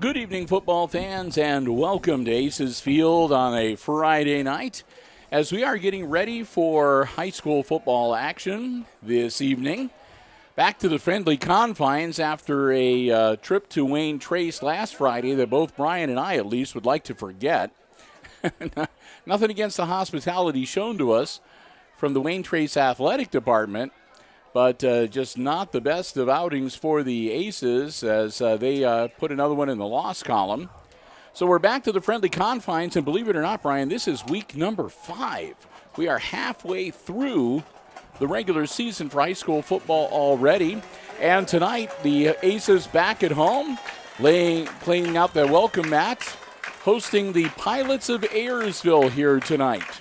Good evening, football fans, and welcome to Aces Field on a Friday night as we are getting ready for high school football action this evening. Back to the friendly confines after a trip to Wayne Trace last Friday that both Brian and I at least would like to forget. Nothing against the hospitality shown to us from the Wayne Trace Athletic Department, but just not the best of outings for the Aces as they put another one in the loss column. So we're back to the friendly confines, and believe it or not, Brian, this is week number 5. We are halfway through the regular season for high school football already. And tonight, the Aces back at home, playing out their welcome mat, hosting the Pilots of Airsville here tonight.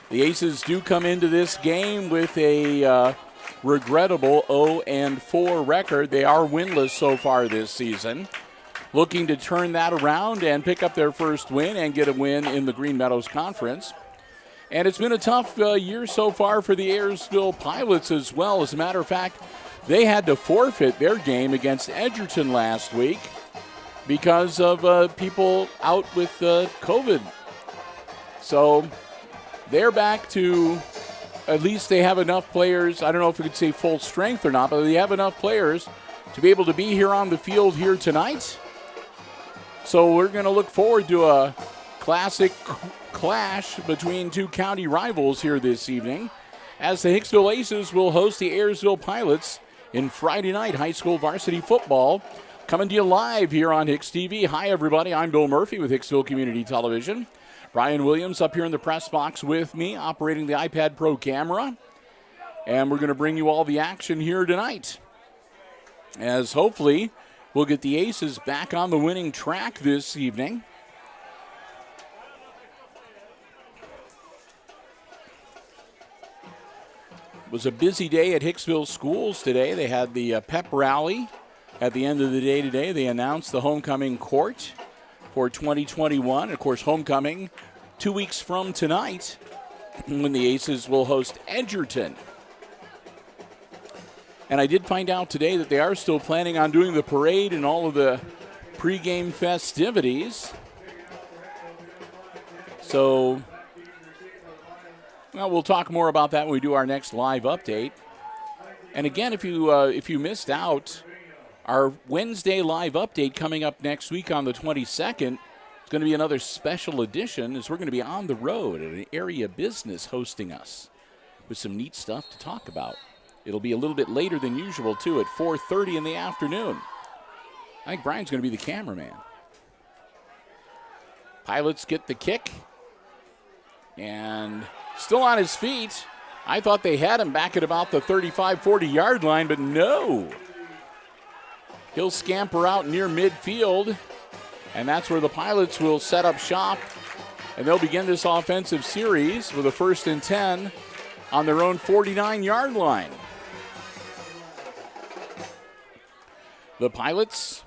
The Aces do come into this game with a regrettable 0-4 record. They are winless so far this season, looking to turn that around and pick up their first win and get a win in the Green Meadows Conference. And it's been a tough year so far for the Airsville Pilots as well. As a matter of fact, they had to forfeit their game against Edgerton last week because of people out with COVID. So they're back to, at least they have enough players. I don't know if we could say full strength or not, but they have enough players to be able to be here on the field here tonight. So we're going to look forward to a classic clash between two county rivals here this evening as the Hicksville Aces will host the Airsville Pilots in Friday night high school varsity football. Coming to you live here on HIX-TV. Hi, everybody. I'm Bill Murphy with Hicksville Community Television. Brian Williams up here in the press box with me, operating the iPad Pro camera. And we're going to bring you all the action here tonight, as hopefully we'll get the Aces back on the winning track this evening. It was a busy day at Hicksville schools today. They had the pep rally at the end of the day today. They announced the homecoming court for 2021. Of course, homecoming 2 weeks from tonight when the Aces will host Edgerton. And I did find out today that they are still planning on doing the parade and all of the pregame festivities. So, well, we'll talk more about that when we do our next live update. And again, if you missed out, our Wednesday live update coming up next week on the 22nd is going to be another special edition as we're going to be on the road at an area business hosting us with some neat stuff to talk about. It'll be a little bit later than usual, too, at 4:30 in the afternoon. I think Brian's going to be the cameraman. Pilots get the kick. And still on his feet. I thought they had him back at about the 35-40-yard line, but no. He'll scamper out near midfield, and that's where the Pilots will set up shop, and they'll begin this offensive series with a 1st and 10 on their own 49-yard line. The Pilots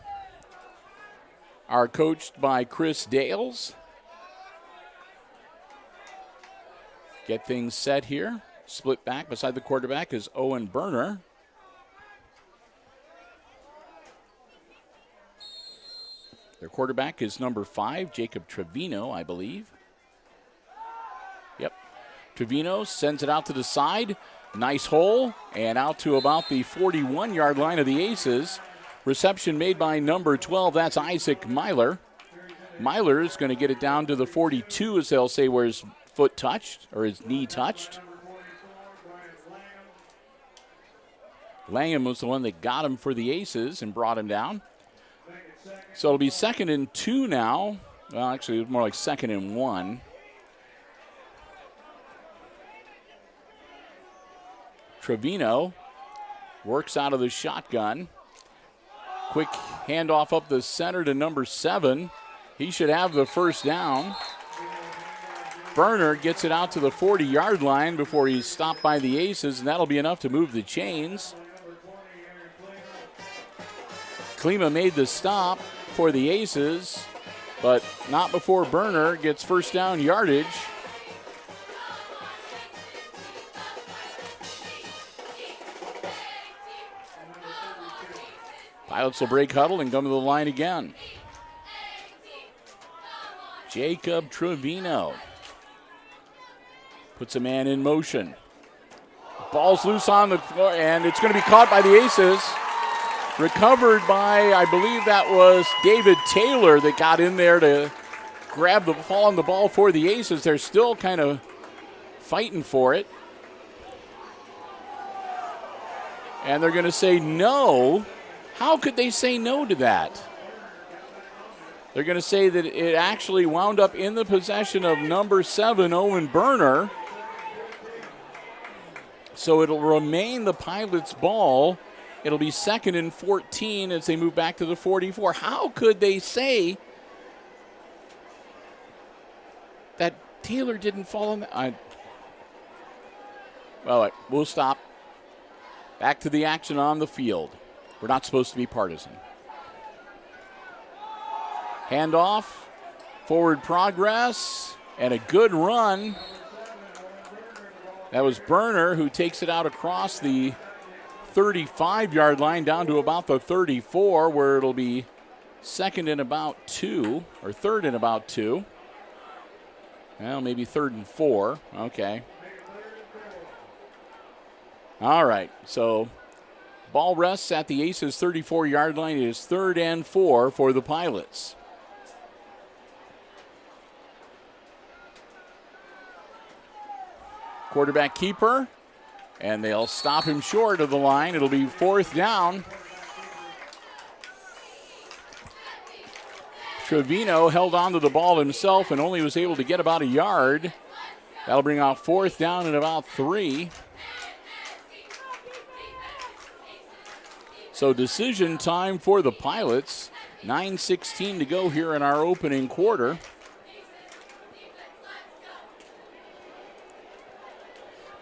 are coached by Chris Dales. Get things set here. Split back beside the quarterback is Owen Berner. Their quarterback is number 5, Jacob Trevino, I believe. Yep. Trevino sends it out to the side. Nice hole. And out to about the 41-yard line of the Aces. Reception made by number 12. That's Isaac Myler. Myler is going to get it down to the 42, as they'll say, where his foot touched, or his knee touched. Langham was the one that got him for the Aces and brought him down. So it'll be 2nd and 2 now. Well, actually, it's more like 2nd and 1. Trevino works out of the shotgun. Quick handoff up the center to number 7. He should have the first down. Berner gets it out to the 40-yard line before he's stopped by the Aces, and that'll be enough to move the chains. Klima made the stop for the Aces, but not before Berner gets first down yardage. Pilots will break huddle and come to the line again. Jacob Trevino puts a man in motion. Ball's loose on the floor, and it's going to be caught by the Aces. Recovered by, I believe that was David Taylor that got in there to grab the ball on the ball for the Aces. They're still kind of fighting for it. And they're going to say no. How could they say no to that? They're going to say that it actually wound up in the possession of number 7, Owen Berner. So it'll remain the Pilots' ball. It'll be 2nd and 14 as they move back to the 44. How could they say that Taylor didn't fall on that? Well, we'll stop. Back to the action on the field. We're not supposed to be partisan. Handoff, forward progress, and a good run. That was Berner who takes it out across the 35-yard line down to about the 34, where it'll be 2nd and about 2, or 3rd and about 2. Well, maybe 3rd and 4. Okay. All right, so ball rests at the Aces 34-yard line. It is 3rd and 4 for the Pilots. Quarterback keeper, and they'll stop him short of the line. It'll be 4th down. Trevino held on to the ball himself and only was able to get about a yard. That'll bring out 4th down and about 3. So decision time for the Pilots. 9:16 to go here in our opening quarter.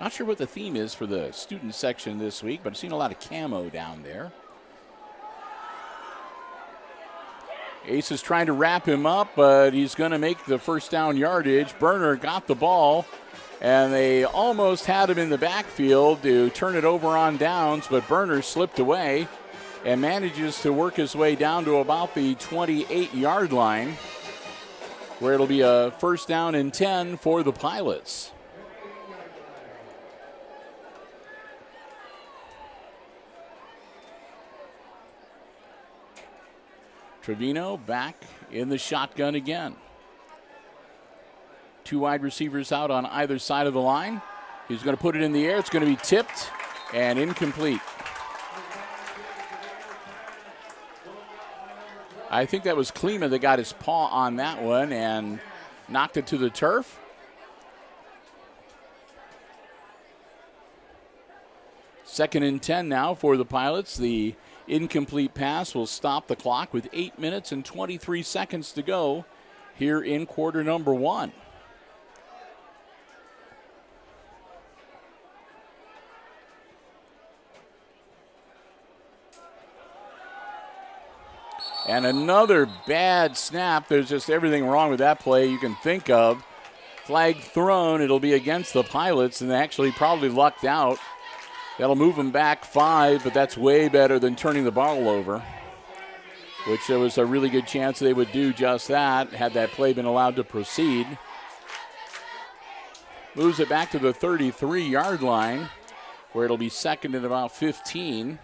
Not sure what the theme is for the student section this week, but I've seen a lot of camo down there. Ace is trying to wrap him up, but he's going to make the first down yardage. Berner got the ball, and they almost had him in the backfield to turn it over on downs, but Berner slipped away and manages to work his way down to about the 28-yard line, where it'll be a 1st down and 10 for the Pilots. Trevino back in the shotgun again. 2 wide receivers out on either side of the line. He's going to put it in the air. It's going to be tipped and incomplete. I think that was Klima that got his paw on that one and knocked it to the turf. Second and 10 now for the Pilots. The incomplete pass will stop the clock with 8 minutes and 23 seconds to go here in quarter number 1. And another bad snap. There's just everything wrong with that play you can think of. Flag thrown. It'll be against the Pilots, and they actually probably lucked out. That'll move them back 5, but that's way better than turning the ball over, which there was a really good chance they would do just that had that play been allowed to proceed. Moves it back to the 33-yard line, where it'll be 2nd and about 15.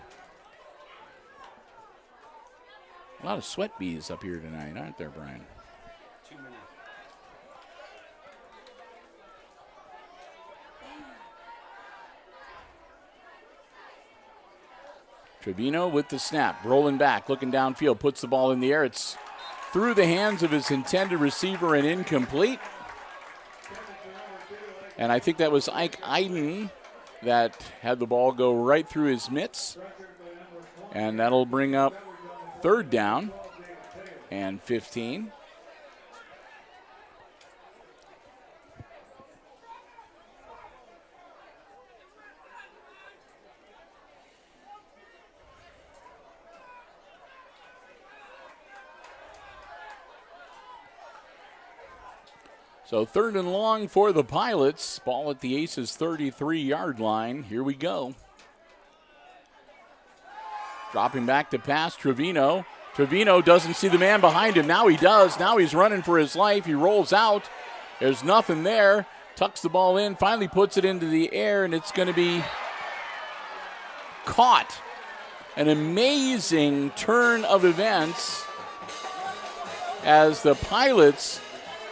A lot of sweat bees up here tonight, aren't there, Brian? 2 minutes. Trevino with the snap, rolling back, looking downfield, puts the ball in the air. It's through the hands of his intended receiver and incomplete. And I think that was Ike Iden that had the ball go right through his mitts. And that'll bring up 3rd down and 15. So 3rd and long for the Pilots. Ball at the Aces 33-yard line. Here we go. Dropping back to pass, Trevino. Trevino doesn't see the man behind him. Now he does. Now he's running for his life. He rolls out. There's nothing there. Tucks the ball in, finally puts it into the air, and it's going to be caught. An amazing turn of events as the Pilots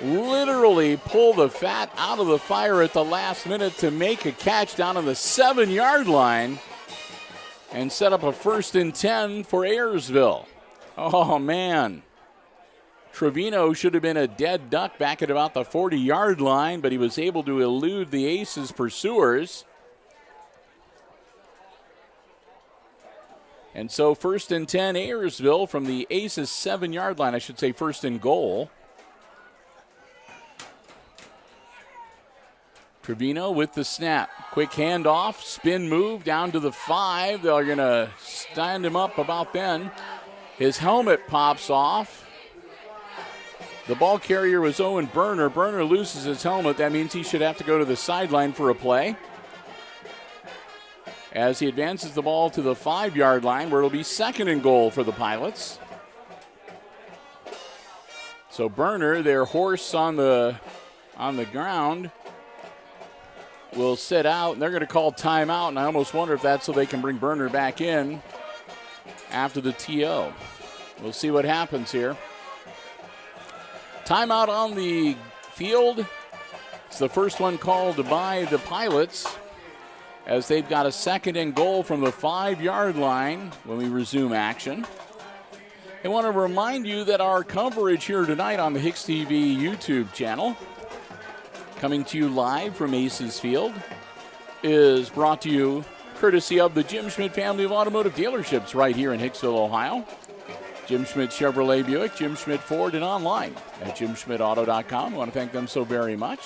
literally pull the fat out of the fire at the last minute to make a catch down on the 7-yard line and set up a 1st and 10 for Ayersville. Oh, man. Trevino should have been a dead duck back at about the 40-yard line, but he was able to elude the Aces' pursuers. And so 1st and 10 Ayersville from the Aces' 7-yard line. I should say 1st and goal. Trevino with the snap. Quick handoff, spin move down to the 5. They're going to stand him up about then. His helmet pops off. The ball carrier was Owen Berner. Berner loses his helmet. That means he should have to go to the sideline for a play. As he advances the ball to the 5-yard line, where it'll be 2nd and goal for the Pilots. So Berner, their horse on the ground, will sit out, and they're going to call timeout, and I almost wonder if that's so they can bring Berner back in after the TO. We'll see what happens here. Timeout on the field. It's the first one called by the Pilots as they've got a 2nd and goal from the 5-yard line when we resume action. I want to remind you that our coverage here tonight on the HIX-TV YouTube channel, coming to you live from Aces Field, is brought to you courtesy of the Jim Schmidt family of automotive dealerships right here in Hicksville, Ohio. Jim Schmidt Chevrolet Buick, Jim Schmidt Ford, and online at jimschmidtauto.com. I want to thank them so very much.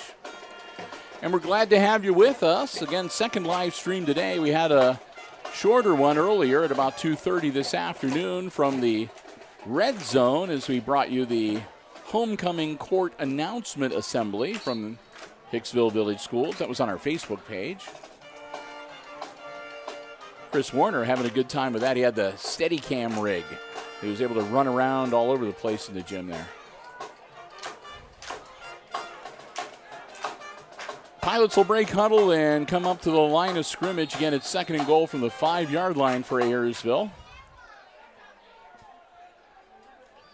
And we're glad to have you with us. Again, 2nd live stream today. We had a shorter one earlier at about 2:30 this afternoon from the Red Zone as we brought you the homecoming court announcement assembly from Hicksville Village Schools. That was on our Facebook page. Chris Warner having a good time with that. He had the Steadicam rig. He was able to run around all over the place in the gym there. Pilots will break huddle and come up to the line of scrimmage. Again, it's 2nd and goal from the 5-yard line for Ayersville.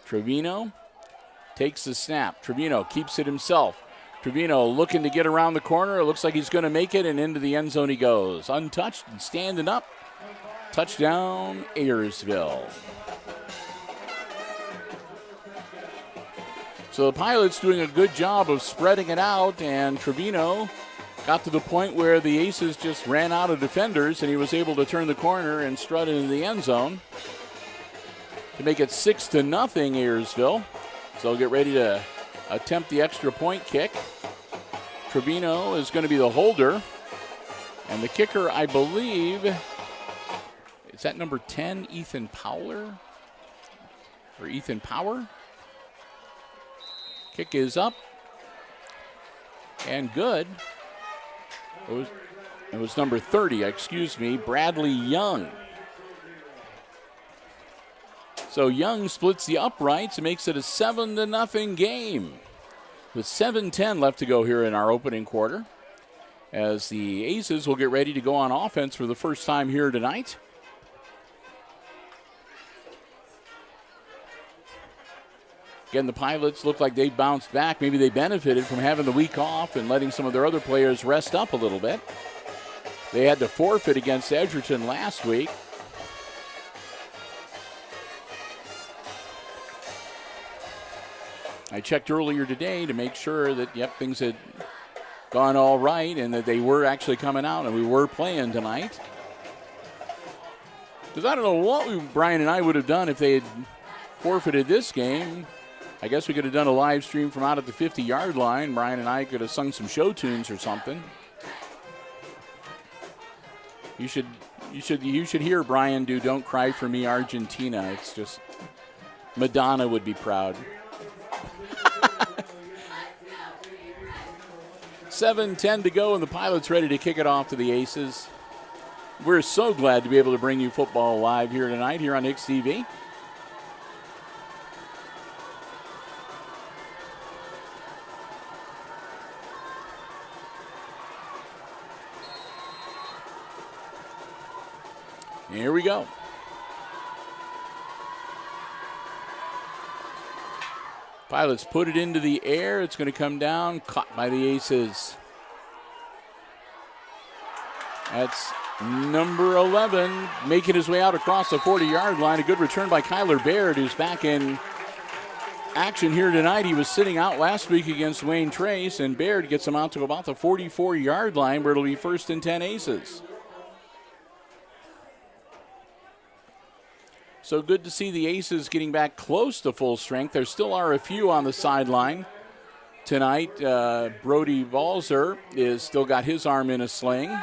Trevino takes the snap. Trevino keeps it himself. Trevino looking to get around the corner. It looks like he's going to make it, and into the end zone he goes. Untouched and standing up. Touchdown, Ayersville. So the Pilots doing a good job of spreading it out, and Trevino got to the point where the Aces just ran out of defenders, and he was able to turn the corner and strut into the end zone to make it 6-0 Ayersville. So they'll get ready to attempt the extra point kick. Trevino is going to be the holder, and the kicker, I believe, is that number 10, Ethan Powler? Or Ethan Power? Kick is up and good. It was number 30, Bradley Young. So Young splits the uprights and makes it a 7-0 game. With 7:10 left to go here in our opening quarter, as the Aces will get ready to go on offense for the first time here tonight. Again, the Pilots look like they bounced back. Maybe they benefited from having the week off and letting some of their other players rest up a little bit. They had to forfeit against Edgerton last week. I checked earlier today to make sure that, things had gone all right and that they were actually coming out and we were playing tonight. Because I don't know what Brian and I would have done if they had forfeited this game. I guess we could have done a live stream from out at the 50-yard line. Brian and I could have sung some show tunes or something. You should hear Brian do "Don't Cry for Me, Argentina." It's just, Madonna would be proud. 7:10 to go, and the Pilots ready to kick it off to the Aces. We're so glad to be able to bring you football live here tonight here on HIX-TV. Here we go. Pilots put it into the air. It's going to come down, caught by the Aces. That's number 11, making his way out across the 40-yard line. A good return by Kyler Baird, who's back in action here tonight. He was sitting out last week against Wayne Trace, and Baird gets him out to about the 44-yard line, where it'll be 1st and 10 Aces. So good to see the Aces getting back close to full strength. There still are a few on the sideline tonight. Brody Balzer is still got his arm in a sling.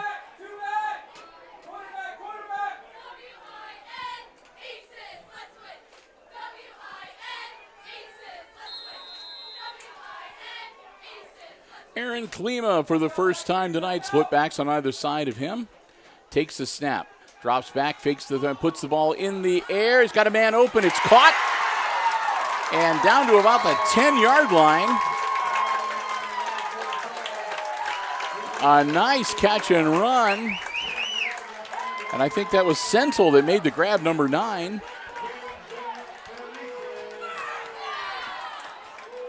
Aaron Klima for the first time tonight. Split backs on either side of him. Takes the snap. Drops back, fakes puts the ball in the air. He's got a man open. It's caught. And down to about the 10-yard line. A nice catch and run. And I think that was Senzel that made the grab, number 9.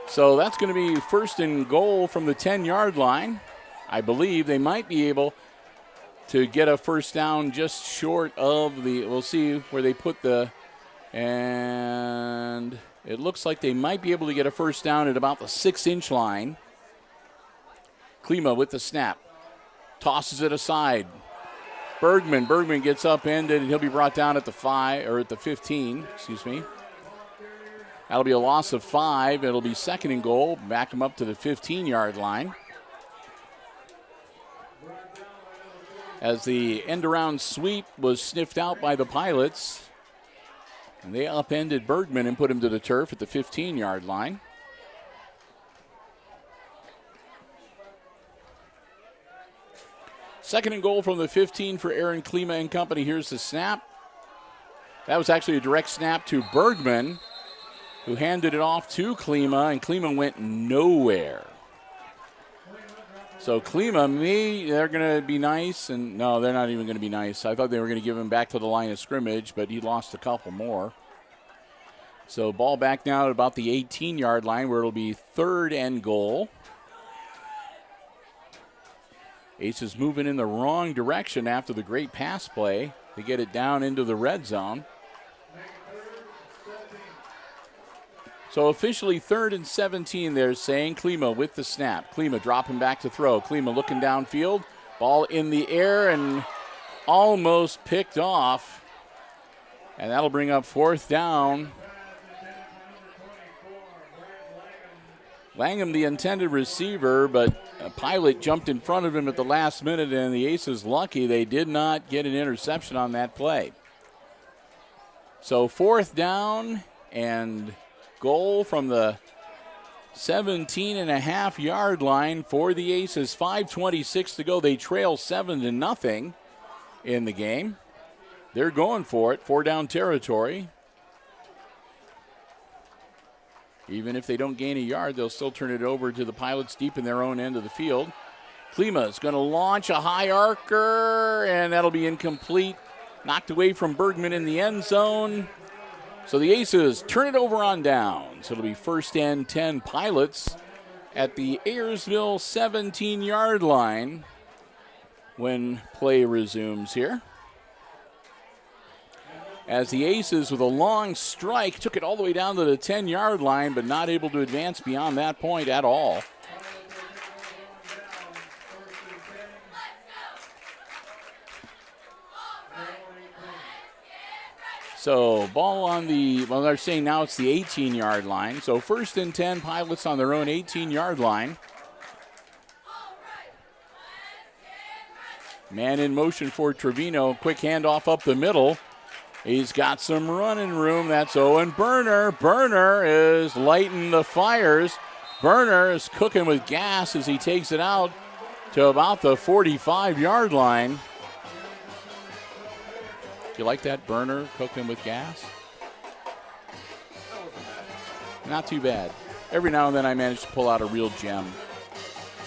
So that's going to be 1st and goal from the 10-yard line. I believe they might be able to get a first down just short of the, we'll see where they put and it looks like they might be able to get a first down at about the 6-inch line. Klima with the snap. Tosses it aside. Bergman gets upended, and he'll be brought down at the 5, or at the 15, excuse me. That'll be a loss of 5. It'll be 2nd and goal. Back him up to the 15-yard line. As the end-around sweep was sniffed out by the Pilots, and they upended Bergman and put him to the turf at the 15-yard line. Second and goal from the 15 for Aaron Klima and company. Here's the snap. That was actually a direct snap to Bergman, who handed it off to Klima, and Klima went nowhere. So Klima, they're going to be nice, and no, they're not even going to be nice. I thought they were going to give him back to the line of scrimmage, but he lost a couple more. So ball back now at about the 18-yard line, where it'll be 3rd and goal. Aces moving in the wrong direction after the great pass play. They get it down into the red zone. So officially 3rd and 17, they're saying. Klima with the snap. Klima dropping back to throw. Klima looking downfield. Ball in the air and almost picked off. And that'll bring up 4th down. Langham, the intended receiver, but a Pilot jumped in front of him at the last minute, and the Aces lucky they did not get an interception on that play. So 4th down and goal from the 17.5-yard line for the Aces. 5:26 to go. They trail 7-0 in the game. They're going for it. 4-down territory. Even if they don't gain a yard, they'll still turn it over to the Pilots deep in their own end of the field. Klima is going to launch a high arcer, and that'll be incomplete. Knocked away from Bergman in the end zone. So the Aces turn it over on down. So it'll be 1st and 10 Pilots at the Airsville 17-yard line when play resumes here. As the Aces, with a long strike, took it all the way down to the 10-yard line, but not able to advance beyond that point at all. So ball on the, well, they're saying now it's the 18-yard line. So 1st and 10, Pilots on their own 18-yard line. Man in motion for Trevino. Quick handoff up the middle. He's got some running room. That's Owen Berner. Berner is lighting the fires. Berner is cooking with gas as he takes it out to about the 45-yard line. You like that burner cooking with gas? Not too bad. Every now and then I manage to pull out a real gem.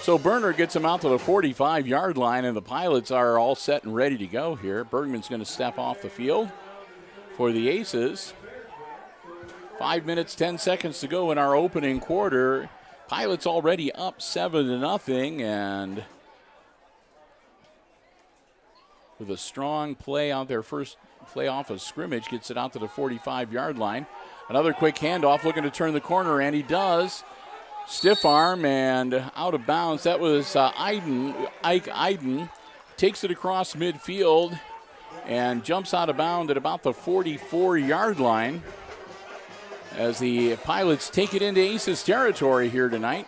So Burner gets him out to the 45-yard line, and the Pilots are all set and ready to go here. Bergman's going to step off the field for the Aces. 5 minutes, 10 seconds to go in our opening quarter. Pilots already up 7-0, and with a strong play out there, first play off of scrimmage, gets it out to the 45-yard line. Another quick handoff, looking to turn the corner, and he does. Stiff arm and out of bounds. That was Ike Iden. Takes it across midfield and jumps out of bounds at about the 44-yard line as the Pilots take it into Aces territory here tonight.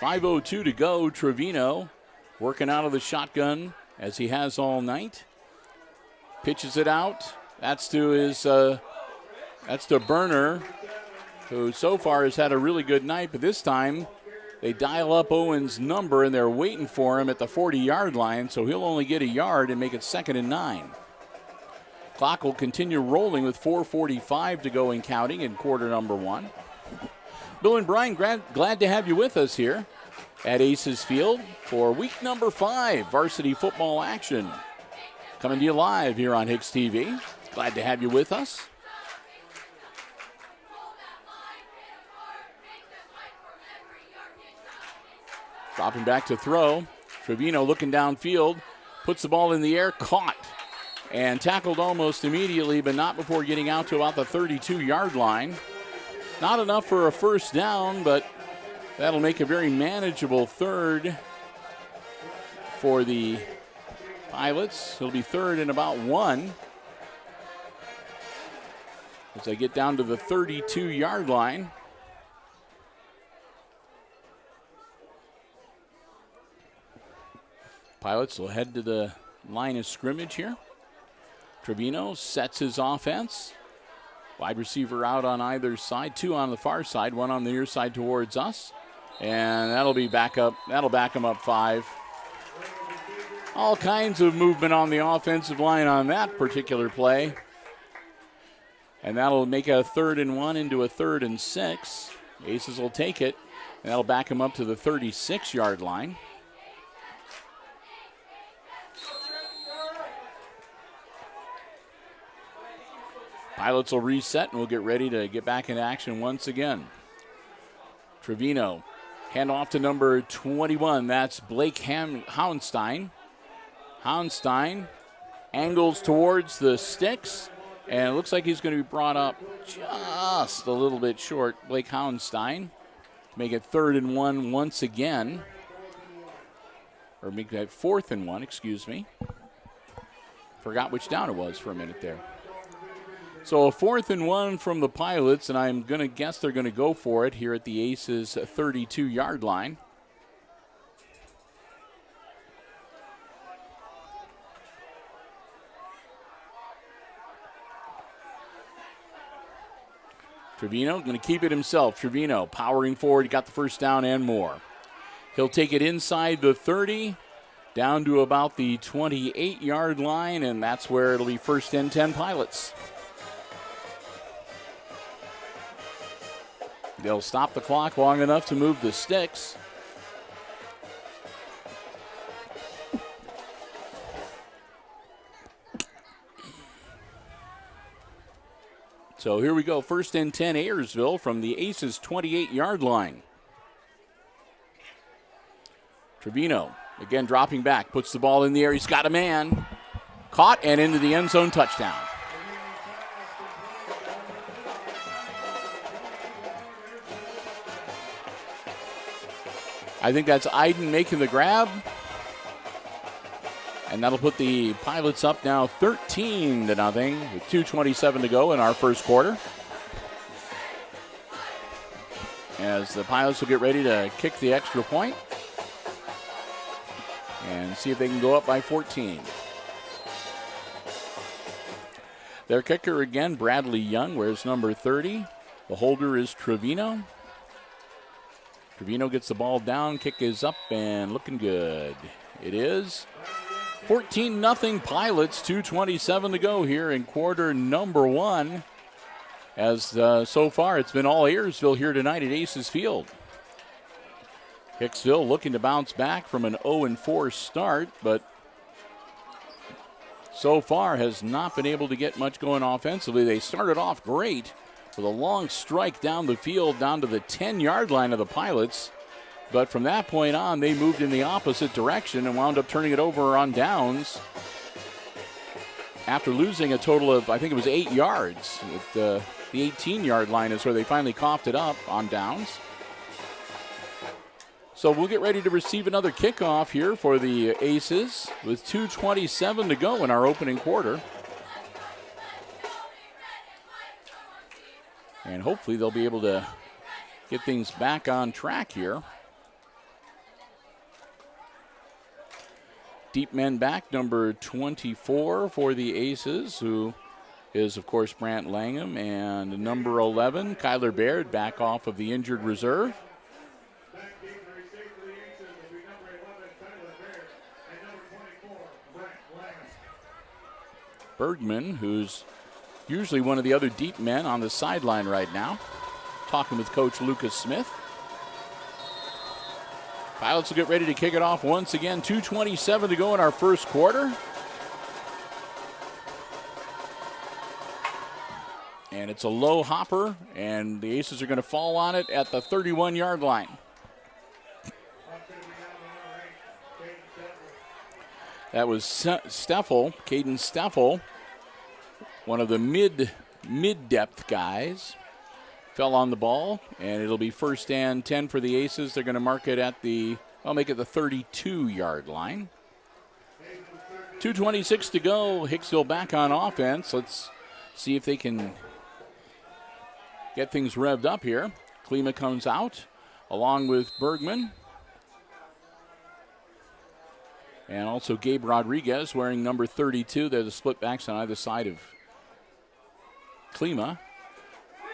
.5:02 to go. Trevino working out of the shotgun as he has all night. Pitches it out. That's to Burner, who so far has had a really good night, but this time they dial up Owen's number and they're waiting for him at the 40-yard line, so he'll only get a yard and make it 2nd and 9. Clock will continue rolling with 4:45 to go and counting in quarter number 1. Bill and Brian, glad to have you with us here at Aces Field for week number 5 varsity football action. Coming to you live here on HIX-TV. Glad to have you with us. Dropping back to throw. Trevino looking downfield, puts the ball in the air, caught, and tackled almost immediately, but not before getting out to about the 32-yard line. Not enough for a first down, but that'll make a very manageable third for the Pilots. It'll be 3rd and about 1 as they get down to the 32-yard line. Pilots will head to the line of scrimmage here. Trevino sets his offense. Wide receiver out on either side, 2 on the far side, 1 on the near side towards us. And that'll be back up. That'll back him up 5. All kinds of movement on the offensive line on that particular play. And that'll make a 3rd and 1 into a 3rd and 6. Aces will take it, and that'll back him up to the 36-yard line. Pilots will reset, and we'll get ready to get back in action once again. Trevino, hand off to number 21. That's Blake Houndstein. Houndstein angles towards the sticks, and it looks like he's going to be brought up just a little bit short. Blake Houndstein to make it 3rd and 1 once again. Or make that 4th and 1, excuse me. Forgot which down it was for a minute there. So a 4th and 1 from the Pilots, and I'm going to guess they're going to go for it here at the Aces 32-yard line. Trevino going to keep it himself. Trevino powering forward. He got the first down and more. He'll take it inside the 30, down to about the 28-yard line, and that's where it'll be 1st and 10 Pilots. They'll stop the clock long enough to move the sticks. So here we go, 1st and 10 Ayersville from the Aces 28-yard line. Trevino, again dropping back, puts the ball in the air. He's got a man. Caught and into the end zone, touchdown. I think that's Iden making the grab. And that'll put the Pilots up now 13-0 with 2:27 to go in our first quarter. As the Pilots will get ready to kick the extra point and see if they can go up by 14. Their kicker again, Bradley Young, wears number 30. The holder is Trevino. Trevino gets the ball down, kick is up and looking good. It is 14-0 Pilots, 2:27 to go here in quarter number 1. As so far it's been all Airsville here tonight at Aces Field. Hicksville looking to bounce back from an 0-4 start, but so far has not been able to get much going offensively. They started off great with a long strike down the field, down to the 10-yard line of the Pilots. But from that point on, they moved in the opposite direction and wound up turning it over on downs after losing a total of, I think it was 8 yards. The 18-yard line is where they finally coughed it up on downs. So we'll get ready to receive another kickoff here for the Aces with 2:27 to go in our opening quarter. And hopefully they'll be able to get things back on track here. Deep men back, number 24 for the Aces, who is, of course, Brant Langham. And number 11, Kyler Baird, back off of the injured reserve. Bergman, who's usually one of the other deep men on the sideline right now, talking with Coach Lucas Smith. Pilots will get ready to kick it off once again. 2:27 to go in our first quarter. And it's a low hopper, and the Aces are going to fall on it at the 31-yard line. That was Steffel, Caden Steffel, one of the mid-depth guys. Fell on the ball, and it'll be first and 10 for the Aces. They're going to mark it at I'll make it the 32-yard line. 2:26 to go. Hicksville back on offense. Let's see if they can get things revved up here. Klima comes out along with Bergman. And also Gabe Rodriguez wearing number 32. They're the split backs on either side of Klima.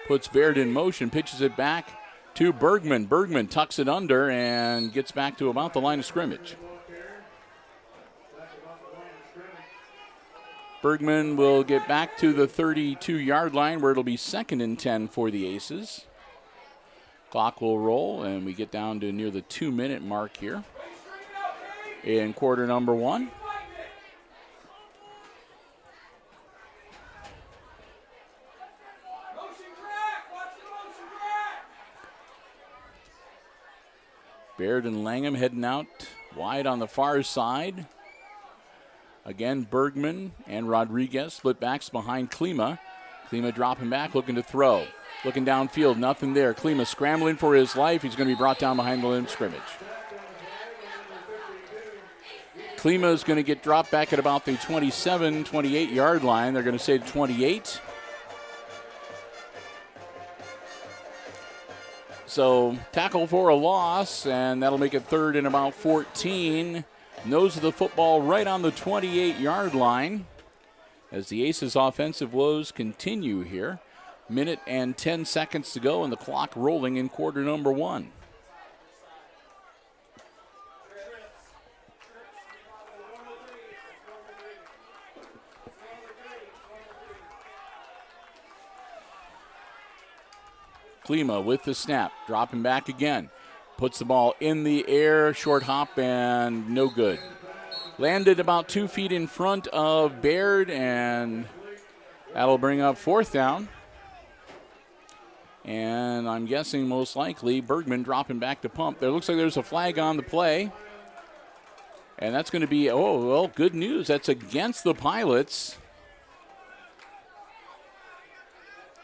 Puts Baird in motion, pitches it back to Bergman. Bergman tucks it under and gets back to about the line of scrimmage. Bergman will get back to the 32-yard line where it'll be 2nd and 10 for the Aces. Clock will roll, and we get down to near the 2-minute mark here in quarter number 1. Baird and Langham heading out wide on the far side. Again, Bergman and Rodriguez split backs behind Klima. Klima dropping back, looking to throw. Looking downfield, nothing there. Klima scrambling for his life. He's going to be brought down behind the line of scrimmage. Klima is going to get dropped back at about the 27, 28-yard line. They're going to say 28. So tackle for a loss, and that'll make it 3rd and about 14. Nose of the football right on the 28-yard line as the Aces' offensive woes continue here. Minute and 10 seconds to go, and the clock rolling in quarter number 1. Klima with the snap, dropping back again. Puts the ball in the air, short hop, and no good. Landed about 2 feet in front of Baird, and that'll bring up 4th down. And I'm guessing most likely Bergman dropping back to pump. There looks like there's a flag on the play. And that's going to be, good news. That's against the Pilots.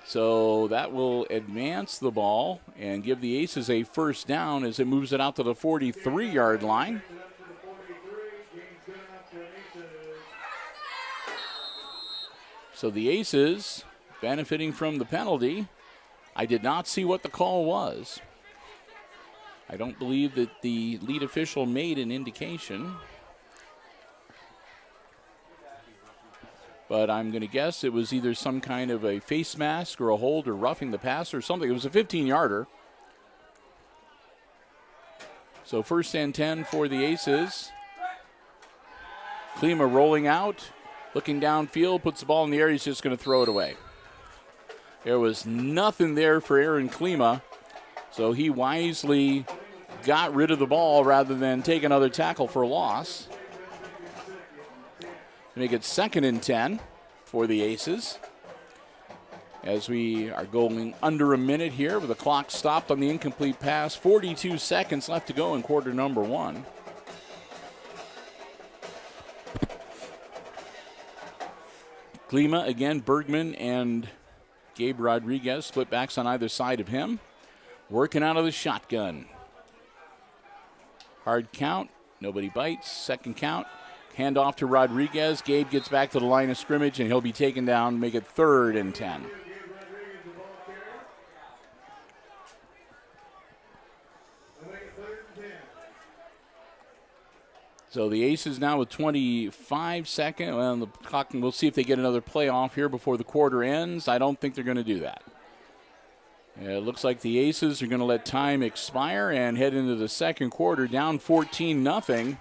So that will advance the ball and give the Aces a first down as it moves it out to the 43-yard line. So the Aces benefiting from the penalty. I did not see what the call was. I don't believe that the lead official made an indication. but I'm going to guess it was either some kind of a face mask or a hold or roughing the passer or something. It was a 15-yarder. So 1st and 10 for the Aces. Klima rolling out, looking downfield, puts the ball in the air. He's just going to throw it away. There was nothing there for Aaron Klima, so he wisely got rid of the ball rather than take another tackle for a loss. Make it 2nd and 10 for the Aces. As we are going under a minute here with the clock stopped on the incomplete pass. 42 seconds left to go in quarter number 1. Klima again, Bergman and Gabe Rodriguez, split backs on either side of him. Working out of the shotgun. Hard count, nobody bites. 2nd count, hand off to Rodriguez. Gabe gets back to the line of scrimmage, and he'll be taken down, make it 3rd and 10. So the Aces now with 25 seconds. Well, the clock, we'll see if they get another play off here before the quarter ends. I don't think they're going to do that. It looks like the Aces are going to let time expire and head into the 2nd quarter down 14-0.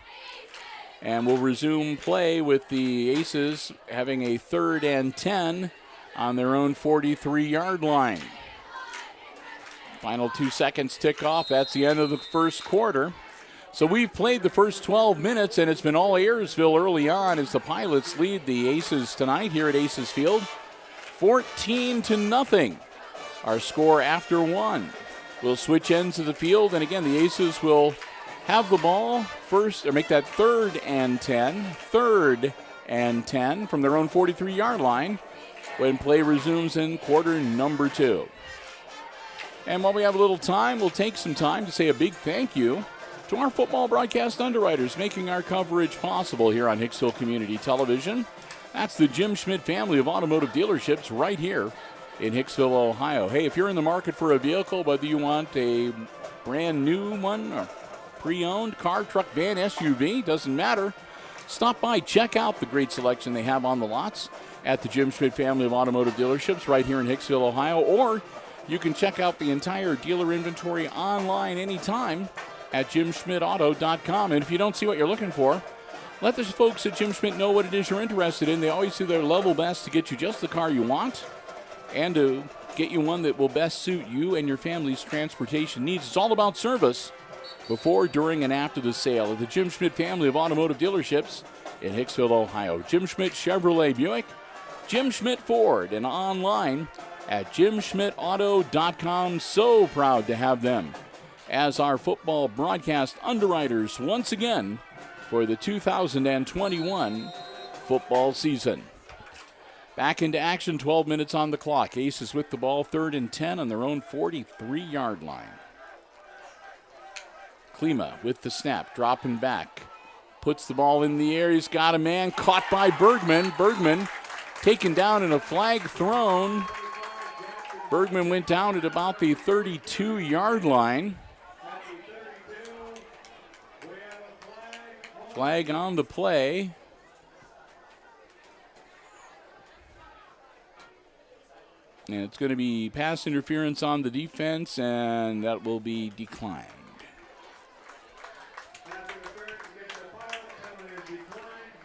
And we'll resume play with the Aces having a 3rd and 10 on their own 43-yard line. Final 2 seconds tick off. That's the end of the 1st quarter. So we've played the first 12 minutes, and it's been all Airsville early on as the Pilots lead the Aces tonight here at Aces Field. 14-0, our score after 1. We'll switch ends of the field, and again, the Aces will have the ball first, or make that 3rd and 10. 3rd and 10 from their own 43-yard line when play resumes in quarter number 2. And while we have a little time, we'll take some time to say a big thank you to our football broadcast underwriters making our coverage possible here on Hicksville Community Television. That's the Jim Schmidt family of automotive dealerships right here in Hicksville, Ohio. Hey, if you're in the market for a vehicle, whether you want a brand new one or pre-owned car, truck, van, SUV, doesn't matter. Stop by, check out the great selection they have on the lots at the Jim Schmidt family of automotive dealerships right here in Hicksville, Ohio. Or you can check out the entire dealer inventory online anytime at jimschmidtauto.com. And if you don't see what you're looking for, let the folks at Jim Schmidt know what it is you're interested in. They always do their level best to get you just the car you want and to get you one that will best suit you and your family's transportation needs. It's all about service before, during, and after the sale at the Jim Schmidt family of automotive dealerships in Hicksville, Ohio. Jim Schmidt Chevrolet Buick, Jim Schmidt Ford, and online at jimschmidtauto.com. So proud to have them as our football broadcast underwriters once again for the 2021 football season. Back into action, 12 minutes on the clock. Aces with the ball, 3rd and 10 on their own 43-yard line. Klima with the snap, dropping back. Puts the ball in the air. He's got a man caught by Bergman. Bergman taken down and a flag thrown. Bergman went down at about the 32-yard line. Flag on the play. And it's going to be pass interference on the defense, and that will be declined.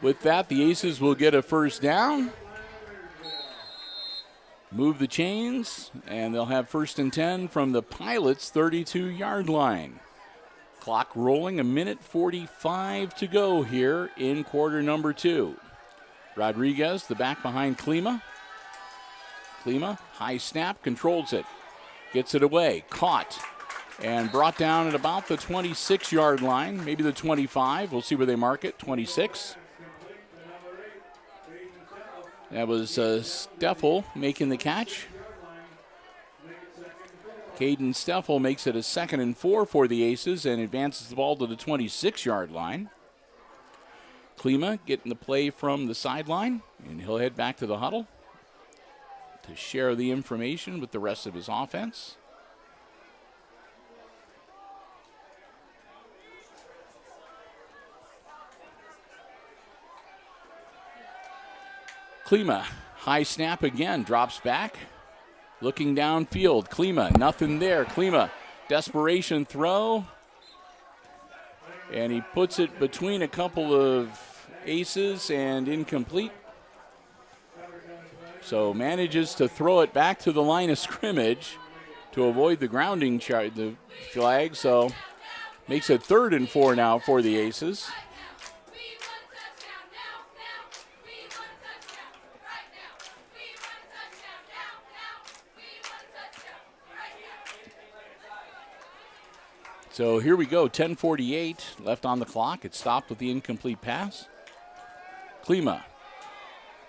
With that, the Aces will get a 1st down. Move the chains, and they'll have 1st and 10 from the Pilots' 32-yard line. Clock rolling, 1:45 to go here in quarter number 2. Rodriguez, the back behind Klima. Klima, high snap, controls it. Gets it away, caught, and brought down at about the 26-yard line, maybe the 25. We'll see where they mark it, 26. That was Steffel making the catch. Caden Steffel makes it a 2nd and 4 for the Aces and advances the ball to the 26-yard line. Klima getting the play from the sideline, and he'll head back to the huddle to share the information with the rest of his offense. Klima, high snap again, drops back. Looking downfield, Klima, nothing there. Klima, desperation throw. And he puts it between a couple of aces and incomplete. So manages to throw it back to the line of scrimmage to avoid the grounding the flag. So makes it 3rd and 4 now for the Aces. So here we go, 10:48 left on the clock. It stopped with the incomplete pass. Klima,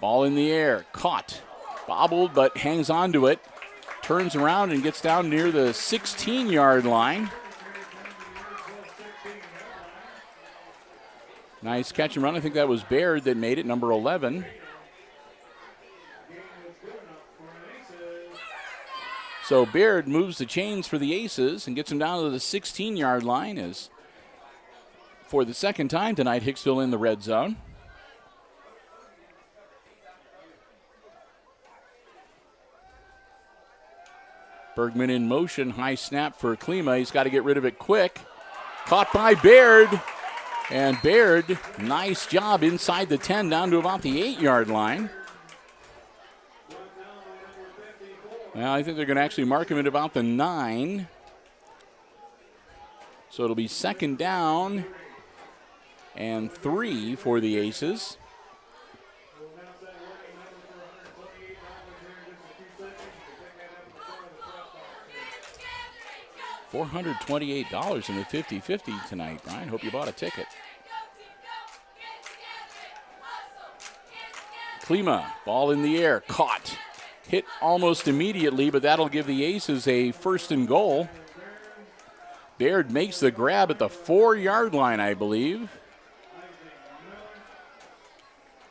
ball in the air, caught, bobbled, but hangs on to it. Turns around and gets down near the 16-yard line. Nice catch and run. I think that was Baird that made it, number 11. So Baird moves the chains for the Aces and gets them down to the 16-yard line as for the second time tonight, Hicksville in the red zone. Bergman in motion, high snap for Klima. He's got to get rid of it quick. Caught by Baird. And Baird, nice job inside the 10 down to about the 8-yard line. Well, I think they're going to actually mark him at about the 9. So it'll be 2nd down and 3 for the Aces. $428 in the 50-50 tonight, Brian. Hope you bought a ticket. Klima, ball in the air, caught. Hit almost immediately, but that'll give the Aces a 1st and goal. Baird makes the grab at the 4-yard line, I believe.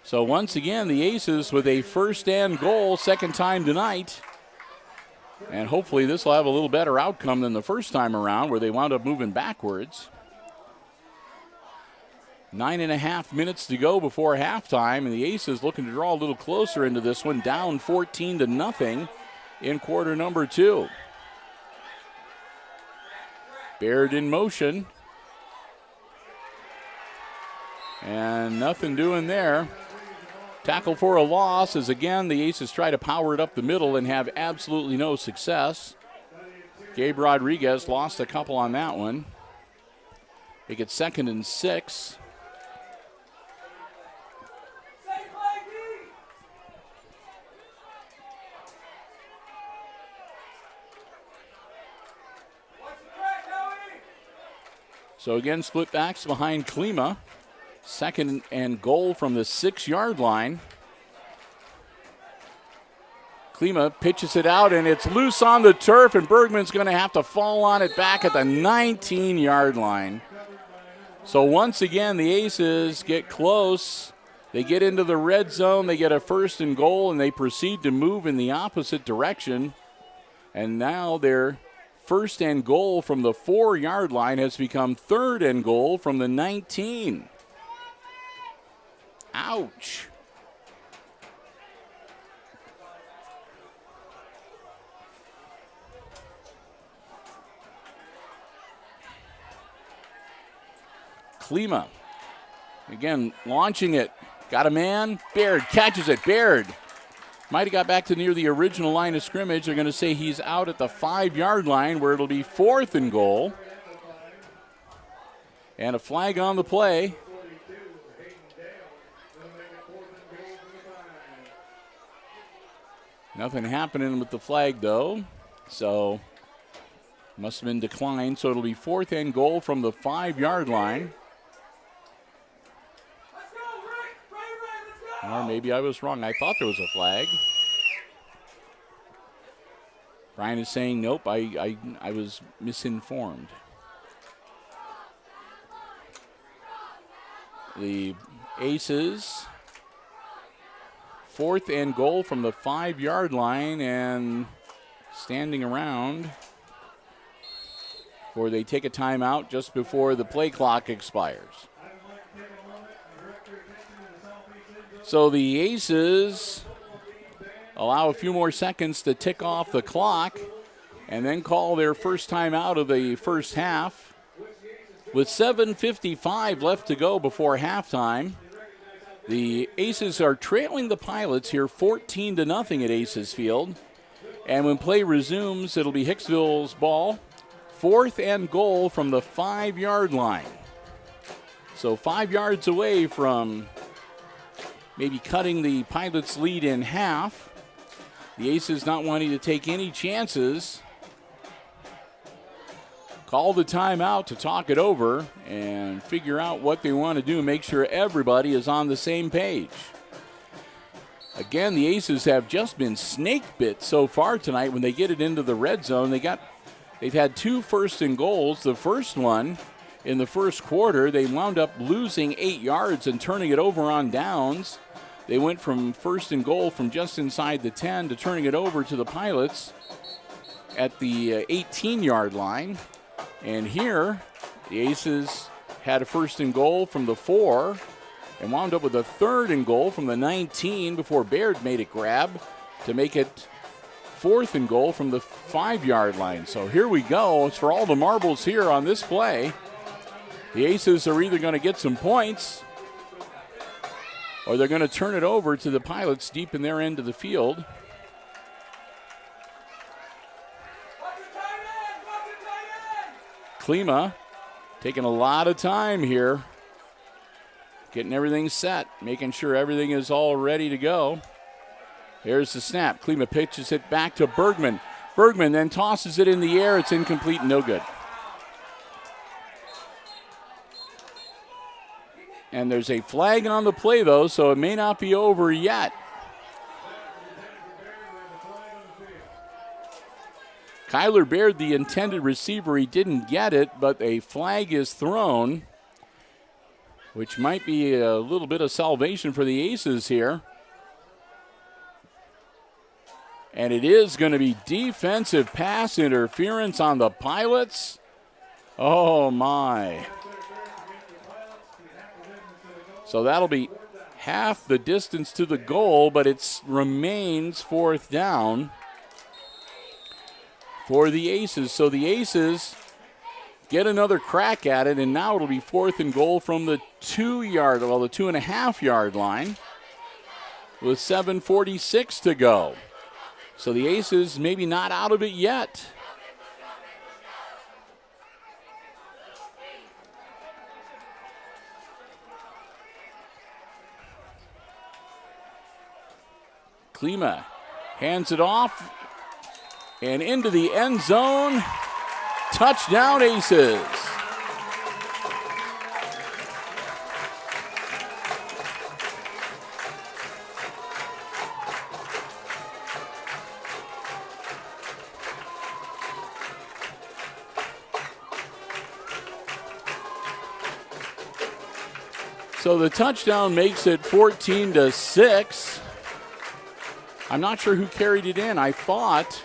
So once again, the Aces with a 1st and goal, 2nd time tonight. And hopefully this will have a little better outcome than the first time around where they wound up moving backwards. 9.5 minutes to go before halftime, and the Aces looking to draw a little closer into this one, down 14-0 in quarter number 2. Baird in motion. And nothing doing there. Tackle for a loss as, again, the Aces try to power it up the middle and have absolutely no success. Gabe Rodriguez lost a couple on that one. They get 2nd and 6. So again, split backs behind Klima. 2nd and goal from the 6-yard line. Klima pitches it out, and it's loose on the turf, and Bergman's going to have to fall on it back at the 19-yard line. So once again, the Aces get close. They get into the red zone. They get a 1st and goal, and they proceed to move in the opposite direction. And now they're 1st and goal from the 4-yard line has become 3rd and goal from the 19. Ouch. Klima, again, launching it. Got a man. Baird catches it. Baird might have got back to near the original line of scrimmage. They're going to say he's out at the 5-yard line where it'll be 4th and goal. And a flag on the play. Nothing happening with the flag, though. So must have been declined. So it'll be 4th and goal from the 5-yard line. Or maybe I was wrong. I thought there was a flag. Brian is saying, nope, I was misinformed. The Aces, 4th and goal from the 5-yard line, and standing around before they take a timeout just before the play clock expires. So the Aces allow a few more seconds to tick off the clock and then call their first time out of the first half. With 7:55 left to go before halftime, the Aces are trailing the Pilots here 14-0 at Aces Field. And when play resumes, it'll be Hicksville's ball. 4th and goal from the 5-yard line. So 5 yards away from maybe cutting the Pilots' lead in half. The Aces not wanting to take any chances. Call the timeout to talk it over and figure out what they want to do, make sure everybody is on the same page. Again, the Aces have just been snake bit so far tonight when they get it into the red zone. They've had 2 first and goals. The first one in the first quarter, they wound up losing 8 yards and turning it over on downs. They went from first and goal from just inside the 10 to turning it over to the Pilots at the 18-yard line. And here, the Aces had a first and goal from the 4 and wound up with a 3rd and goal from the 19 before Baird made a grab to make it 4th and goal from the 5-yard line. So here we go. It's for all the marbles here on this play. The Aces are either going to get some points or they're going to turn it over to the Pilots deep in their end of the field. Klima taking a lot of time here, getting everything set, making sure everything is all ready to go. Here's the snap. Klima pitches it back to Bergman. Bergman then tosses it in the air. It's incomplete, no good. And there's a flag on the play, though, so it may not be over yet. Kyler Baird, the intended receiver, he didn't get it, but a flag is thrown, which might be a little bit of salvation for the Aces here. And it is going to be defensive pass interference on the Pilots. Oh, my. So that'll be half the distance to the goal, but it remains 4th down for the Aces. So the Aces get another crack at it, and now it'll be 4th and goal from the 2.5-yard line with 7:46 to go. So the Aces maybe not out of it yet. Klima hands it off and into the end zone. Touchdown, Aces. So the touchdown makes it 14-6. I'm not sure who carried it in. I thought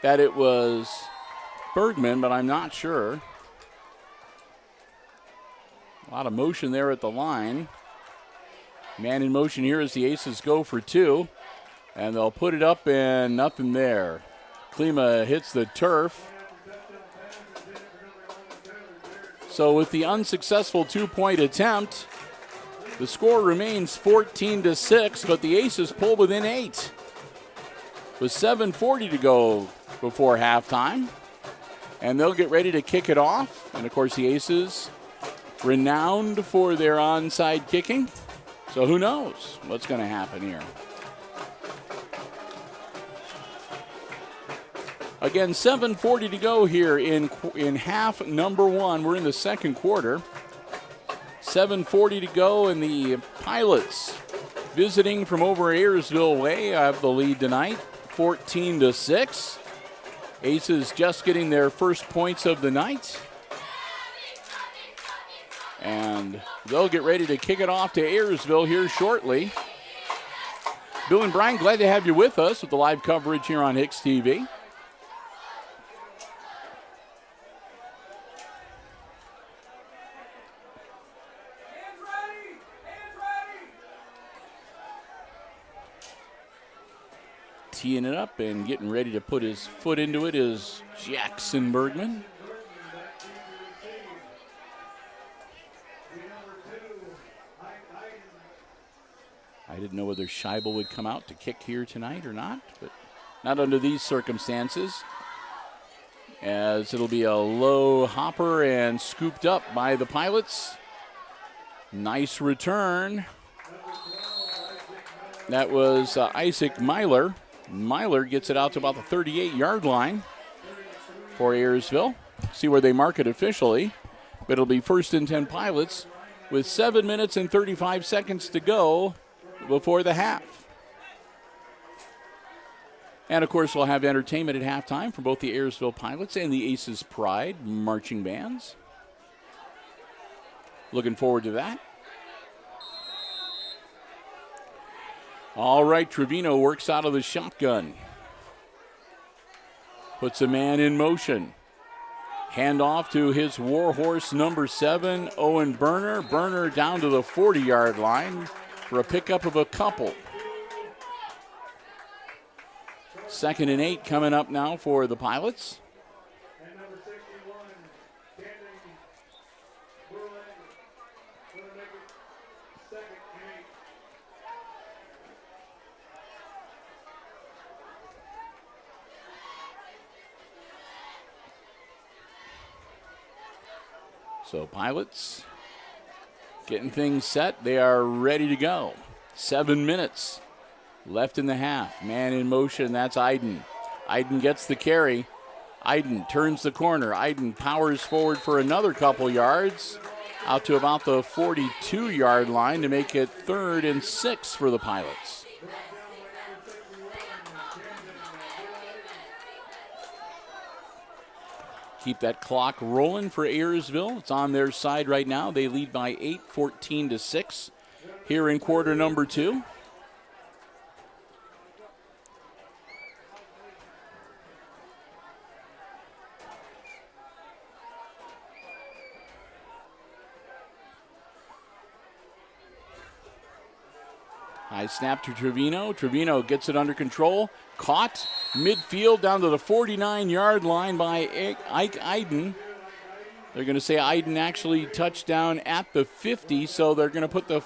that it was Bergman, but I'm not sure. A lot of motion there at the line. Man in motion here as the Aces go for 2. And they'll put it up and nothing there. Klima hits the turf. So with the unsuccessful 2-point attempt, the score remains 14-6, but the Aces pull within 8. With 7:40 to go before halftime. And they'll get ready to kick it off. And, of course, the Aces, renowned for their onside kicking. So who knows what's going to happen here. Again, 7:40 to go here in half number 1. We're in the second quarter. 7:40 to go, and the Pilots, visiting from over Airsville way, have the lead tonight, 14-6. Aces just getting their first points of the night. And they'll get ready to kick it off to Ayersville here shortly. Bill and Brian, glad to have you with us with the live coverage here on HIX-TV. Teeing it up and getting ready to put his foot into it is Jackson Bergman. I didn't know whether Scheibel would come out to kick here tonight or not, but not under these circumstances, as it'll be a low hopper and scooped up by the Pilots. Nice return. That was Isaac Myler. Myler gets it out to about the 38-yard line for Ayersville. See where they mark it officially, but it'll be 1st and 10 Pilots with 7 minutes and 35 seconds to go before the half. And, of course, we'll have entertainment at halftime for both the Ayersville Pilots and the Aces Pride marching bands. Looking forward to that. All right, Trevino works out of the shotgun. Puts a man in motion. Handoff to his warhorse number 7, Owen Berner. Berner down to the 40-yard line for a pickup of a couple. 2nd and 8 coming up now for the Pilots. So Pilots getting things set. They are ready to go. 7 minutes left in the half. Man in motion, that's Iden. Iden gets the carry. Iden turns the corner. Iden powers forward for another couple yards, out to about the 42-yard line to make it 3rd and 6 for the Pilots. Keep that clock rolling for Ayersville. It's on their side right now. They lead by 8, 14-6 here in quarter number 2. High snap to Trevino. Trevino gets it under control. Caught midfield down to the 49-yard line by Ike Iden. They're going to say Iden actually touched down at the 50, so they're going to put the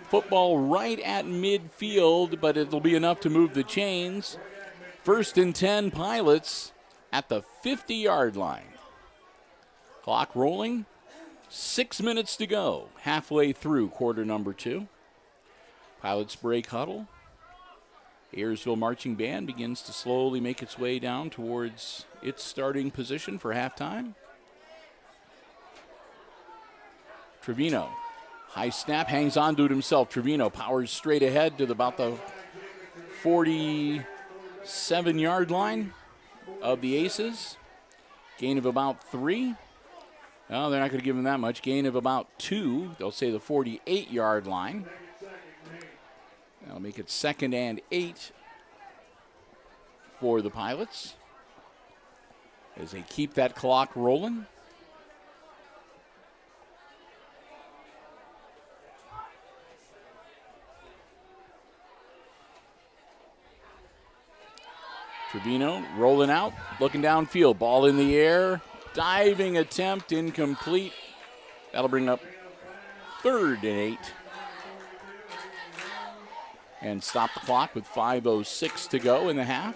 football right at midfield, but it'll be enough to move the chains. 1st and 10 Pilots at the 50-yard line. Clock rolling. 6 minutes to go. Halfway through quarter number 2. Pilots break huddle. Ayersville Marching Band begins to slowly make its way down towards its starting position for halftime. Trevino, high snap, hangs on to it himself. Trevino powers straight ahead to about the 47-yard line of the Aces. Gain of about 3. Well, they're not going to give him that much. Gain of about 2. They'll say the 48-yard line. That'll make it 2nd and 8 for the Pilots as they keep that clock rolling. Trevino rolling out, looking downfield, ball in the air, diving attempt, incomplete. That'll bring up 3rd and 8. And stop the clock with 5:06 to go in the half.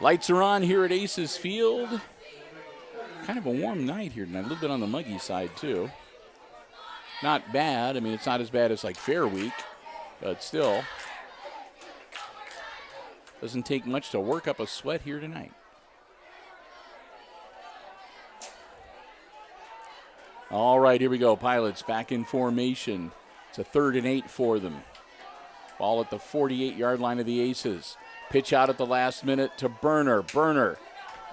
Lights are on here at Aces Field. Kind of a warm night here tonight, a little bit on the muggy side too. Not bad. I mean, it's not as bad as like Fair Week, but still. Doesn't take much to work up a sweat here tonight. All right, here we go. Pilots back in formation. It's a 3rd and 8 for them. Ball at the 48-yard line of the Aces. Pitch out at the last minute to Berner. Berner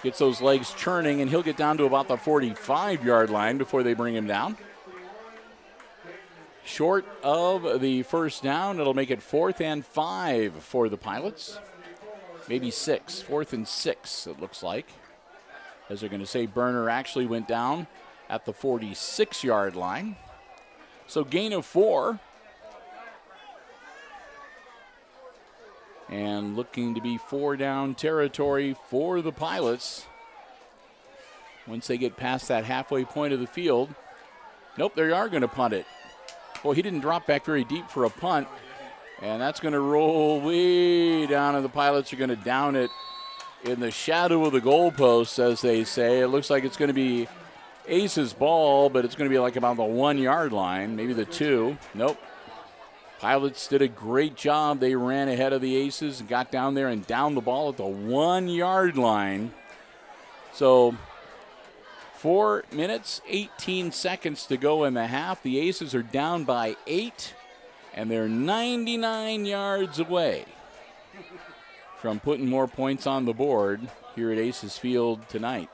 gets those legs churning, and he'll get down to about the 45-yard line before they bring him down. Short of the first down. It'll make it 4th and 5 for the Pilots. Maybe 6. 4th and 6, it looks like. As they're going to say, Berner actually went down at the 46-yard line. So gain of 4. And looking to be 4 down territory for the Pilots. Once they get past that halfway point of the field. Nope, they are going to punt it. Well, he didn't drop back very deep for a punt. And that's going to roll way down, and the Pilots are going to down it in the shadow of the goalposts, as they say. It looks like it's going to be Ace's ball, but it's going to be like about the 1 yard line, maybe the 2. Nope. Pilots did a great job. They ran ahead of the Aces and got down there and downed the ball at the 1 yard line. So 4 minutes, 18 seconds to go in the half. The Aces are down by 8. And they're 99 yards away from putting more points on the board here at Aces Field tonight.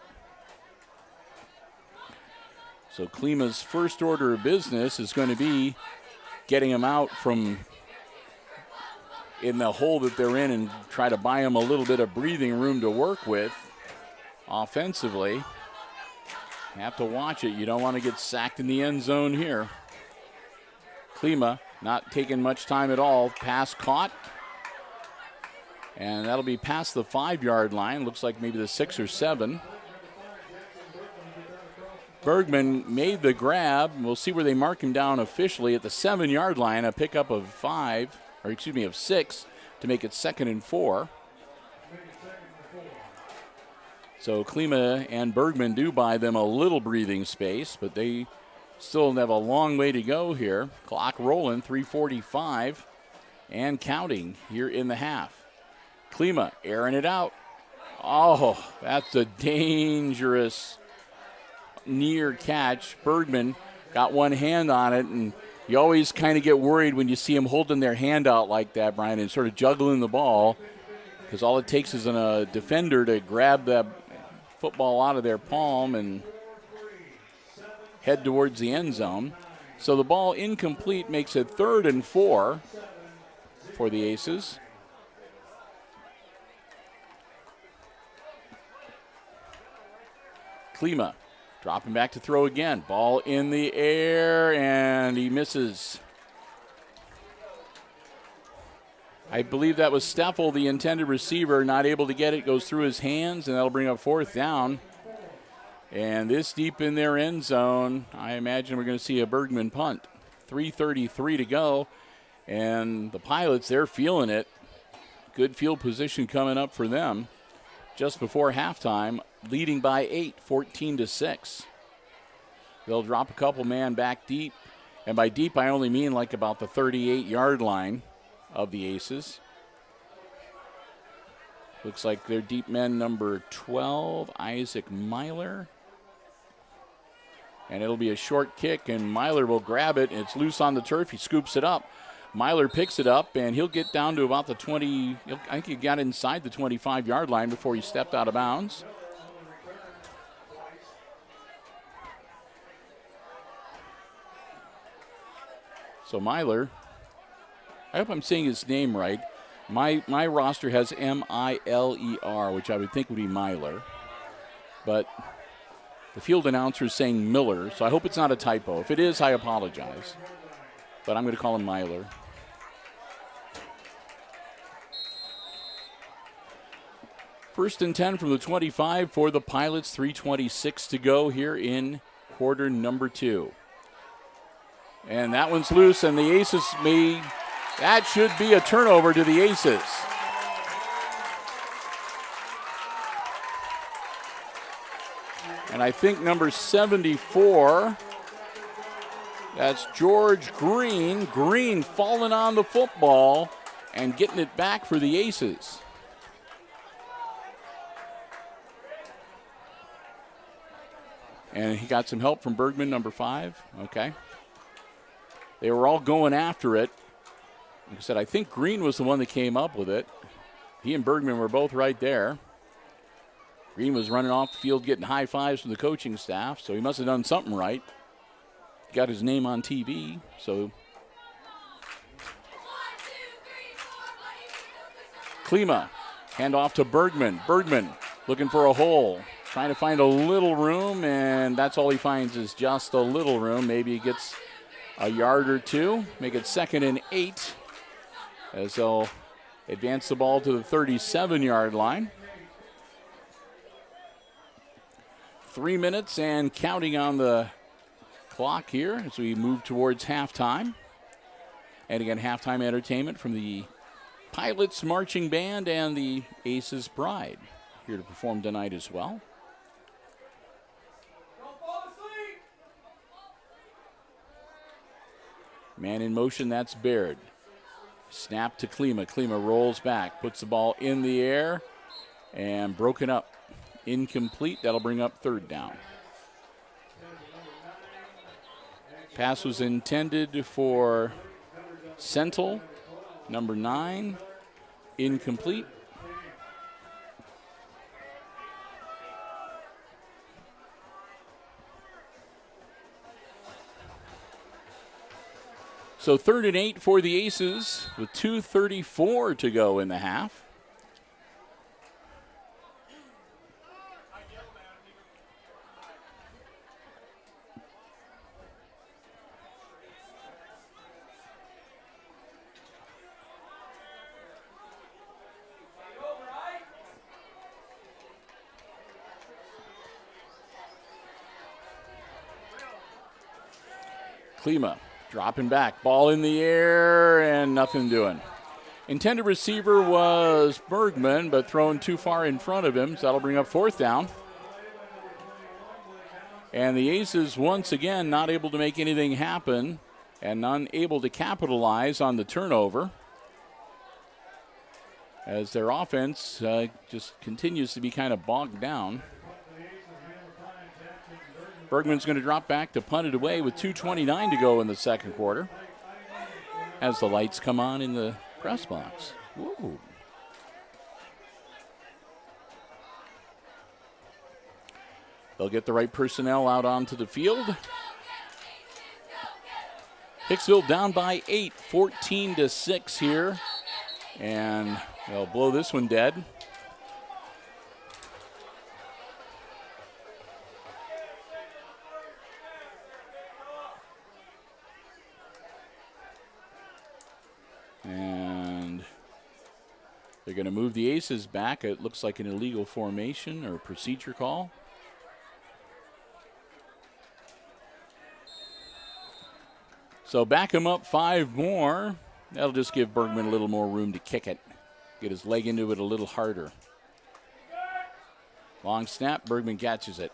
So Klima's first order of business is going to be getting them out from in the hole that they're in and try to buy them a little bit of breathing room to work with offensively. You have to watch it. You don't want to get sacked in the end zone here. Klima not taking much time at all. Pass caught. And that'll be past the 5 yard line. Looks like maybe the 6 or 7. Bergman made the grab. We'll see where they mark him down officially at the 7 yard line. A pickup of 6 to make it 2nd and 4. So Klima and Bergman do buy them a little breathing space, but they still have a long way to go here. Clock rolling, 3:45 and counting here in the half. Klima airing it out. Oh, that's a dangerous near catch. Bergman got one hand on it, and you always kind of get worried when you see him holding their hand out like that, Brian, and sort of juggling the ball, because all it takes is a defender to grab that football out of their palm and head towards the end zone. So the ball incomplete makes it 3rd and 4 for the Aces. Klima dropping back to throw again. Ball in the air, and he misses. I believe that was Steffel, the intended receiver, not able to get it. Goes through his hands, and that'll bring up 4th down. And this deep in their end zone, I imagine we're going to see a Bergman punt. 3:33 to go, and the Pilots, they're feeling it. Good field position coming up for them just before halftime, leading by 8, 14-6. They'll drop a couple man back deep, and by deep I only mean like about the 38 yard line of the Aces. Looks like their deep men number 12, Isaac Myler. And it'll be a short kick, and Myler will grab it, and it's loose on the turf. He scoops it up. Myler picks it up, and he'll get down to about the 20. I think he got inside the 25 yard line before he stepped out of bounds. So Myler, I hope I'm saying his name right. My roster has M-I-L-E-R, which I would think would be Myler. But the field announcer is saying Miller, so I hope it's not a typo. If it is, I apologize. But I'm going to call him Myler. First and 10 from the 25 for the Pilots. 3:26 to go here in quarter number 2. And that one's loose, and the Aces that should be a turnover to the Aces. And I think number 74, that's George Green. Green falling on the football and getting it back for the Aces. And he got some help from Bergman, number 5. Okay. They were all going after it. Like I said, I think Green was the one that came up with it. He and Bergman were both right there. Green was running off the field getting high fives from the coaching staff, so he must have done something right. Got his name on TV, so. Klima, hand off to Bergman. Bergman looking for a hole, trying to find a little room, and that's all he finds is just a little room. Maybe he gets a yard or two, make it 2nd and 8, as they'll advance the ball to the 37-yard line. 3 minutes and counting on the clock here as we move towards halftime. And again, halftime entertainment from the Pilots Marching Band and the Aces Pride here to perform tonight as well. Man in motion, that's Baird. Snap to Klima. Klima rolls back, puts the ball in the air, and broken up. Incomplete. That'll bring up third down. Pass was intended for Sentel, number 9. Incomplete. So 3rd and 8 for the Aces with 2:34 to go in the half. Klima dropping back, ball in the air, and nothing doing. Intended receiver was Bergman, but thrown too far in front of him, so that'll bring up 4th down. And the Aces, once again, not able to make anything happen and unable to capitalize on the turnover, as their offense just continues to be kind of bogged down. Bergman's going to drop back to punt it away with 2:29 to go in the second quarter as the lights come on in the press box. Woo. They'll get the right personnel out onto the field. Hicksville down by 8, 14-6 here, and they'll blow this one dead. And they're going to move the Aces back. It looks like an illegal formation or procedure call. So back him up 5 more. That'll just give Bergman a little more room to kick it. Get his leg into it a little harder. Long snap, Bergman catches it.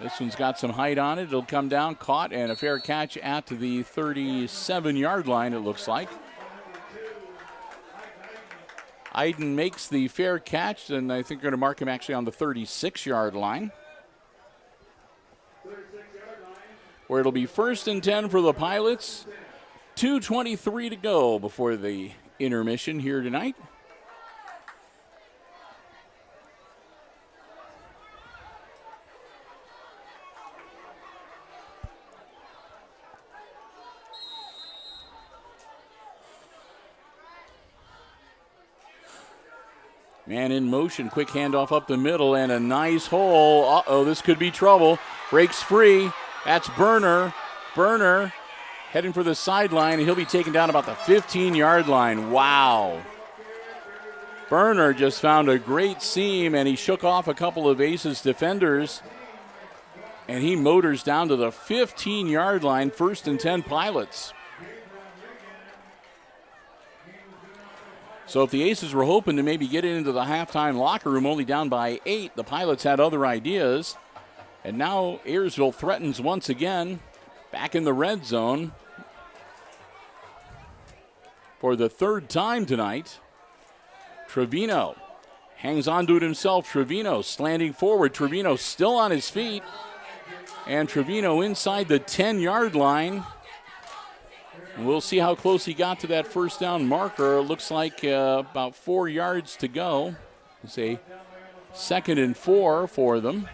This one's got some height on it. It'll come down, caught, and a fair catch at the 37-yard line, it looks like. Iden makes the fair catch, and I think they're going to mark him actually on the 36-yard line, where it'll be 1st and 10 for the Pilots. 2:23 to go before the intermission here tonight. Man in motion, quick handoff up the middle, and a nice hole. Uh-oh, this could be trouble. Breaks free. That's Berner. Berner heading for the sideline, and he'll be taken down about the 15-yard line. Wow. Berner just found a great seam, and he shook off a couple of Aces defenders, and he motors down to the 15-yard line, 1st and 10 Pilots. So if the Aces were hoping to maybe get into the halftime locker room only down by 8, the Pilots had other ideas. And now Ayersville threatens once again, back in the red zone for the 3rd time tonight. Trevino hangs on to it himself. Trevino slanting forward. Trevino still on his feet. And Trevino inside the 10-yard line. We'll see how close he got to that 1st down marker. It looks like about 4 yards to go. It's a 2nd and 4 for them.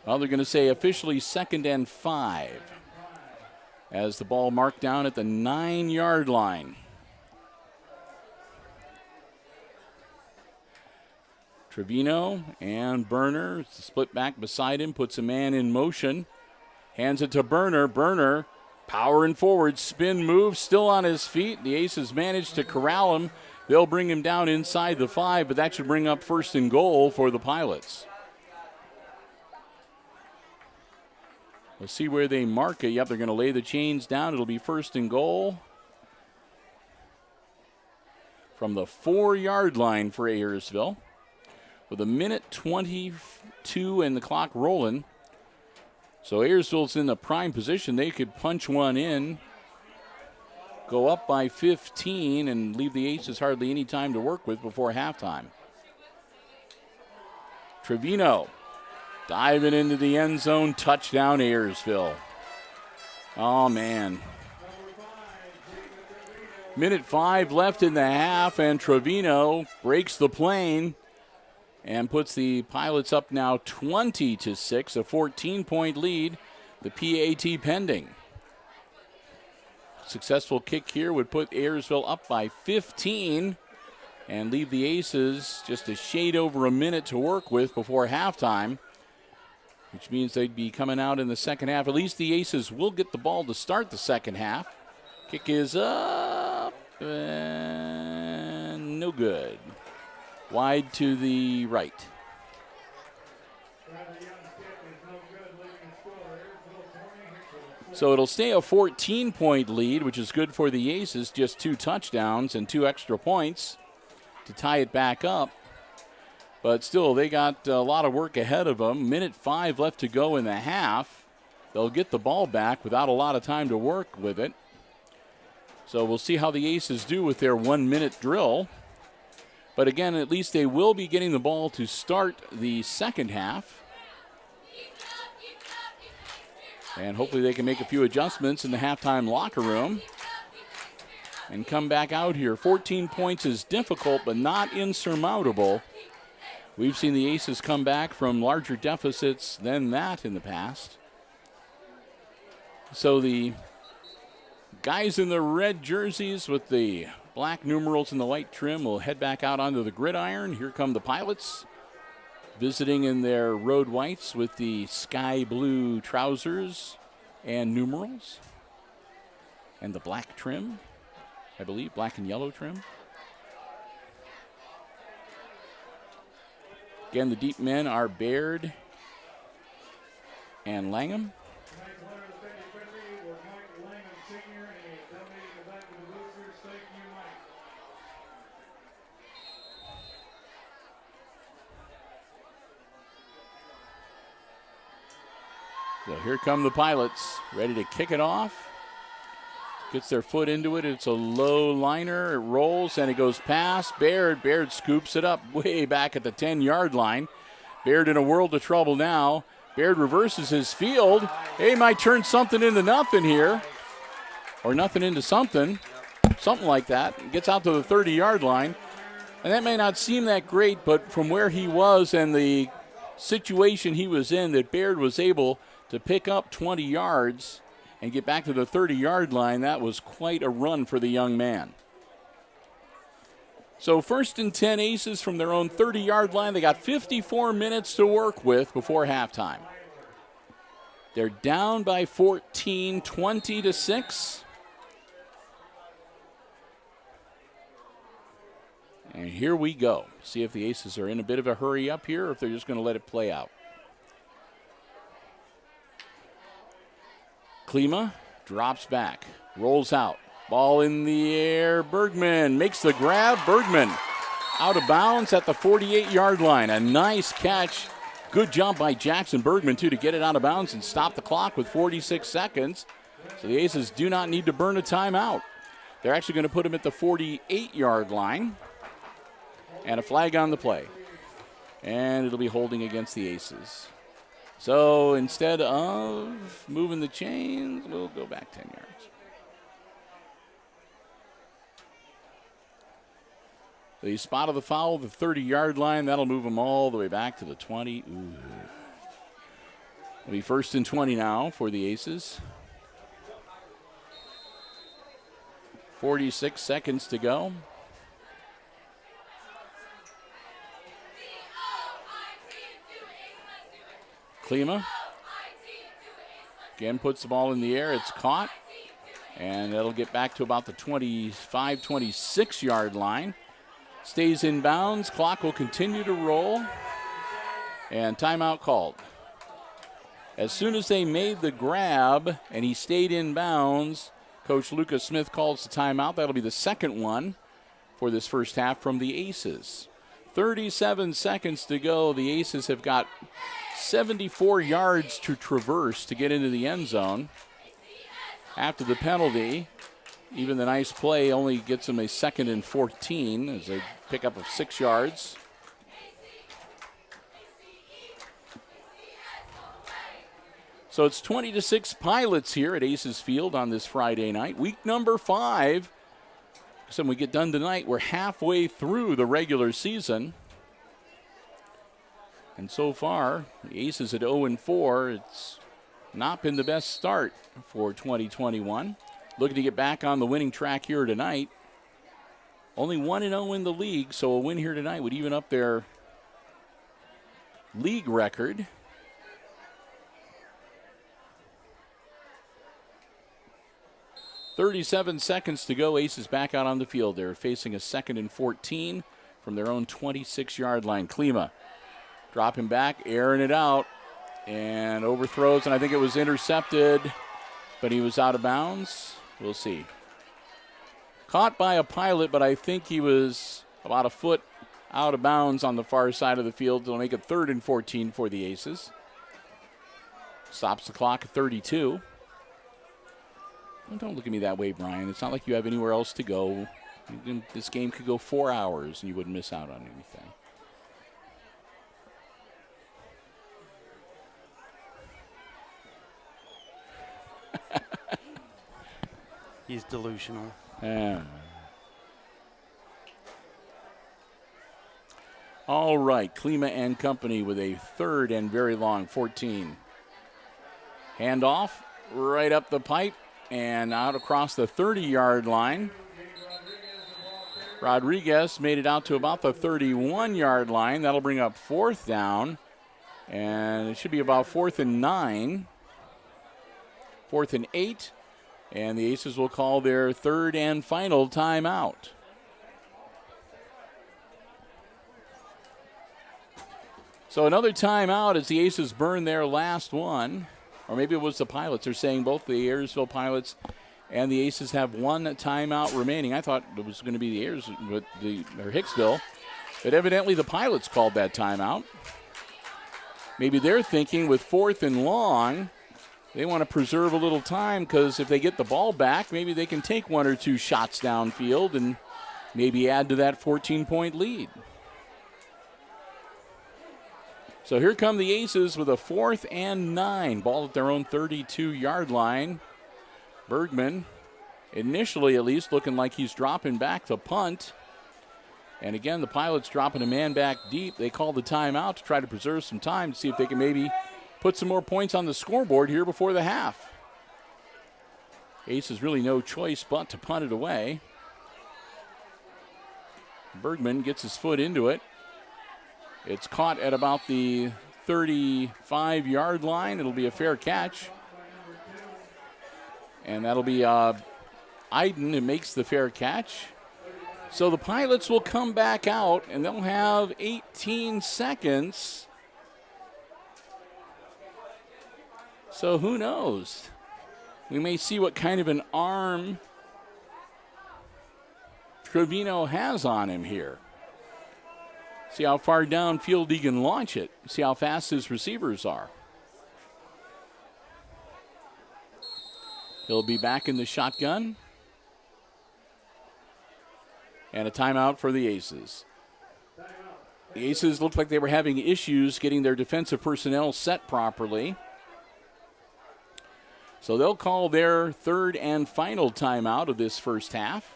Well, they're going to say officially 2nd and 5 as the ball marked down at the 9-yard line. Trevino and Berner split back beside him, puts a man in motion, hands it to Berner. Berner Powering forward, spin move, still on his feet. The Aces managed to corral him. They'll bring him down inside the 5, but that should bring up first and goal for the Pilots. We'll see where they mark it. Yep, they're going to lay the chains down. It'll be first and goal from the 4-yard line for Ayersville. With a minute 22 and the clock rolling. So Ayersville's in the prime position. They could punch one in, go up by 15, and leave the Aces hardly any time to work with before halftime. Trevino diving into the end zone. Touchdown, Ayersville. Oh, man. Minute 5 left in the half, and Trevino breaks the plane and puts the Pilots up now 20-6, a 14-point lead. The PAT pending. Successful kick here would put Ayersville up by 15 and leave the Aces just a shade over a minute to work with before halftime, which means they'd be coming out in the second half. At least the Aces will get the ball to start the second half. Kick is up and no good. Wide to the right. So it'll stay a 14-point lead, which is good for the Aces. Just 2 touchdowns and 2 extra points to tie it back up. But still, they got a lot of work ahead of them. Minute 5 left to go in the half. They'll get the ball back without a lot of time to work with it. So we'll see how the Aces do with their 1-minute drill. But again, at least they will be getting the ball to start the second half. And hopefully they can make a few adjustments in the halftime locker room and come back out here. 14 points is difficult, but not insurmountable. We've seen the Aces come back from larger deficits than that in the past. So the guys in the red jerseys with the black numerals and the white trim will head back out onto the gridiron. Here come the Pilots, visiting in their road whites with the sky blue trousers and numerals. And the black trim, I believe, black and yellow trim. Again, the deep men are Baird and Langham. So here come the Pilots, ready to kick it off. Gets their foot into it. It's a low liner. It rolls, and it goes past Baird. Baird scoops it up way back at the 10-yard line. Baird in a world of trouble now. Baird reverses his field. He might turn something into nothing here, or nothing into something like that. Gets out to the 30-yard line. And that may not seem that great, but from where he was and the situation he was in, that Baird was able to pick up 20 yards and get back to the 30-yard line. That was quite a run for the young man. So 1st and 10 Aces from their own 30-yard line. They got 54 minutes to work with before halftime. They're down by 14, 20-6. And here we go. See if the Aces are in a bit of a hurry up here or if they're just going to let it play out. Klima drops back, rolls out. Ball in the air. Bergman makes the grab. Bergman out of bounds at the 48-yard line. A nice catch. Good job by Jackson Bergman, too, to get it out of bounds and stop the clock with 46 seconds. So the Aces do not need to burn a timeout. They're actually going to put him at the 48-yard line. And a flag on the play. And it'll be holding against the Aces. So instead of moving the chains, we'll go back 10 yards. The spot of the foul, the 30-yard line, that'll move them all the way back to the 20. Ooh. It'll be 1st and 20 now for the Aces. 46 seconds to go. Klima again puts the ball in the air. It's caught. And that'll get back to about the 25, 26-yard line. Stays in bounds. Clock will continue to roll. And timeout called. As soon as they made the grab and he stayed in bounds, Coach Lucas Smith calls the timeout. That'll be the second one for this first half from the Aces. 37 seconds to go. The Aces have got 74 yards to traverse to get into the end zone. After the penalty, even the nice play only gets them a 2nd and 14 as they pick up of 6 yards. So it's 20-6 Pilots here at Aces Field on this Friday night. Week number 5. So when we get done tonight, we're halfway through the regular season. And so far, the Aces at 0-4. It's not been the best start for 2021. Looking to get back on the winning track here tonight. Only 1-0 in the league, so a win here tonight would even up their league record. .37 seconds to go. Aces back out on the field. They're facing a 2nd and 14 from their own 26-yard line. Klima dropping back, airing it out, and overthrows, and I think it was intercepted, but he was out of bounds. We'll see. Caught by a Pilot, but I think he was about a foot out of bounds on the far side of the field. They'll make it 3rd and 14 for the Aces. Stops the clock at 32. Well, don't look at me that way, Brian. It's not like you have anywhere else to go. This game could go 4 hours and you wouldn't miss out on anything. He's delusional. All right, Klima and company with a 3rd and very long 14. Handoff right up the pipe and out across the 30-yard line. Rodriguez made it out to about the 31-yard line. That'll bring up 4th down, and it should be about 4th and 9. 4th and 8. And the Aces will call their 3rd and final timeout. So another timeout as the Aces burn their last one. Or maybe it was the Pilots. They're saying both the Airsville Pilots and the Aces have one timeout remaining. I thought it was going to be the Hicksville. But evidently the Pilots called that timeout. Maybe they're thinking with 4th and long, they want to preserve a little time because if they get the ball back, maybe they can take 1 or 2 shots downfield and maybe add to that 14-point lead. So here come the Aces with a 4th and 9. Ball at their own 32-yard line. Bergman, initially at least, looking like he's dropping back to punt. And again, the Pilots dropping a man back deep. They call the timeout to try to preserve some time to see if they can maybe put some more points on the scoreboard here before the half. Aces really no choice but to punt it away. Bergman gets his foot into it. It's caught at about the 35-yard line. It'll be a fair catch. And that'll be Iden who makes the fair catch. So the Pilots will come back out, and they'll have 18 seconds. So who knows? We may see what kind of an arm Trevino has on him here. See how far downfield he can launch it. See how fast his receivers are. He'll be back in the shotgun. And a timeout for the Aces. The Aces looked like they were having issues getting their defensive personnel set properly. So they'll call their 3rd and final timeout of this first half.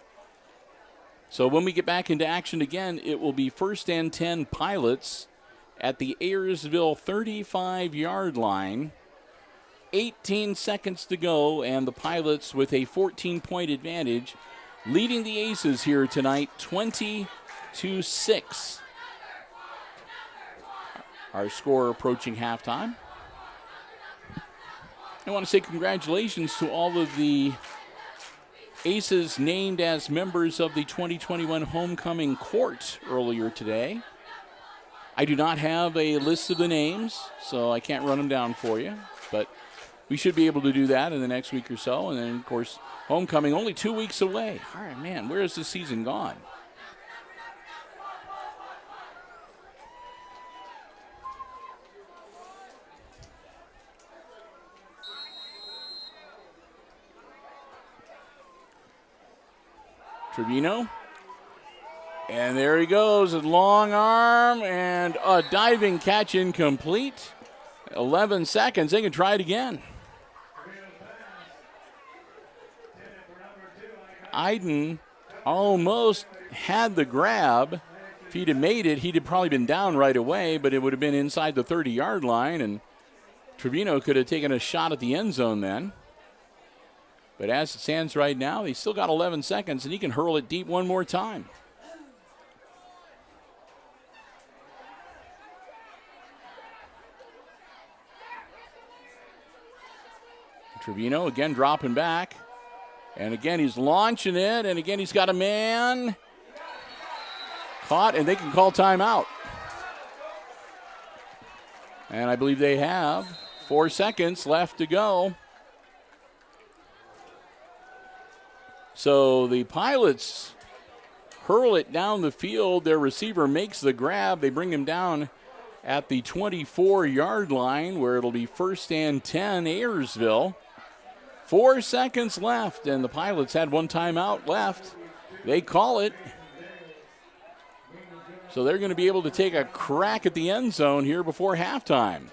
So when we get back into action again, it will be 1st and 10 Pilots at the Ayersville 35-yard line. 18 seconds to go, and the Pilots with a 14-point advantage, leading the Aces here tonight 20-6. Our score approaching halftime. I want to say congratulations to all of the Aces named as members of the 2021 homecoming court earlier today. I do not have a list of the names, so I can't run them down for you, but we should be able to do that in the next week or so. And then, of course, homecoming only 2 weeks away. All right, man, where has this season gone? Trevino. And there he goes, a long arm and a diving catch incomplete. 11 seconds, they can try it again. Iden almost had the grab. If he'd have made it, he'd have probably been down right away, but it would have been inside the 30-yard line, and Trevino could have taken a shot at the end zone then. But as it stands right now, he's still got 11 seconds, and he can hurl it deep one more time. Trevino again dropping back. And again, he's launching it. And again, he's got a man. Caught, and they can call timeout. And I believe they have 4 seconds left to go. So the Pilots hurl it down the field. Their receiver makes the grab. They bring him down at the 24-yard line, where it'll be 1st and 10, Ayersville. 4 seconds left, and the Pilots had one timeout left. They call it. So they're going to be able to take a crack at the end zone here before halftime.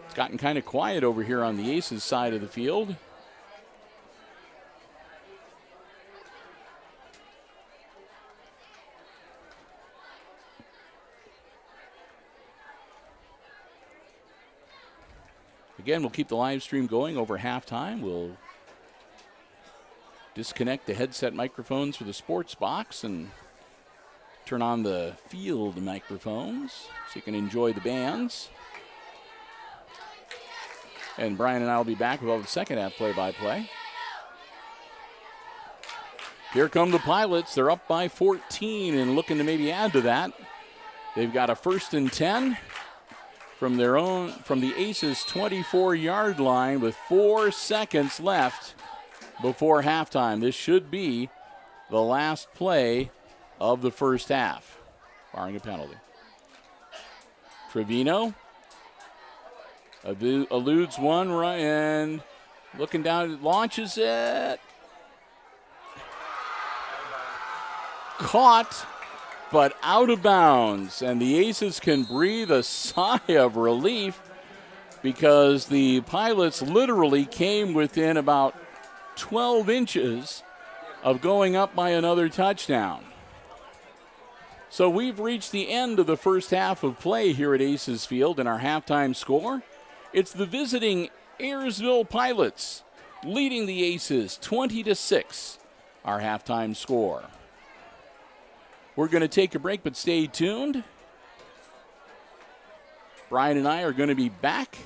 It's gotten kind of quiet over here on the Aces side of the field. Again, we'll keep the live stream going over halftime. We'll disconnect the headset microphones for the sports box and turn on the field microphones so you can enjoy the bands. And Brian and I will be back with all the second half play-by-play. Here come the Pilots. They're up by 14 and looking to maybe add to that. They've got a 1st and 10. From the Aces 24-yard line with 4 seconds left before halftime. This should be the last play of the first half, barring a penalty. Trevino eludes one and looking down, launches it. Caught, but out of bounds, and the Aces can breathe a sigh of relief because the Pilots literally came within about 12 inches of going up by another touchdown. So we've reached the end of the first half of play here at Aces Field, and our halftime score, it's the visiting Airsville Pilots leading the Aces 20-6, our halftime score. We're going to take a break, but stay tuned. Brian and I are going to be back,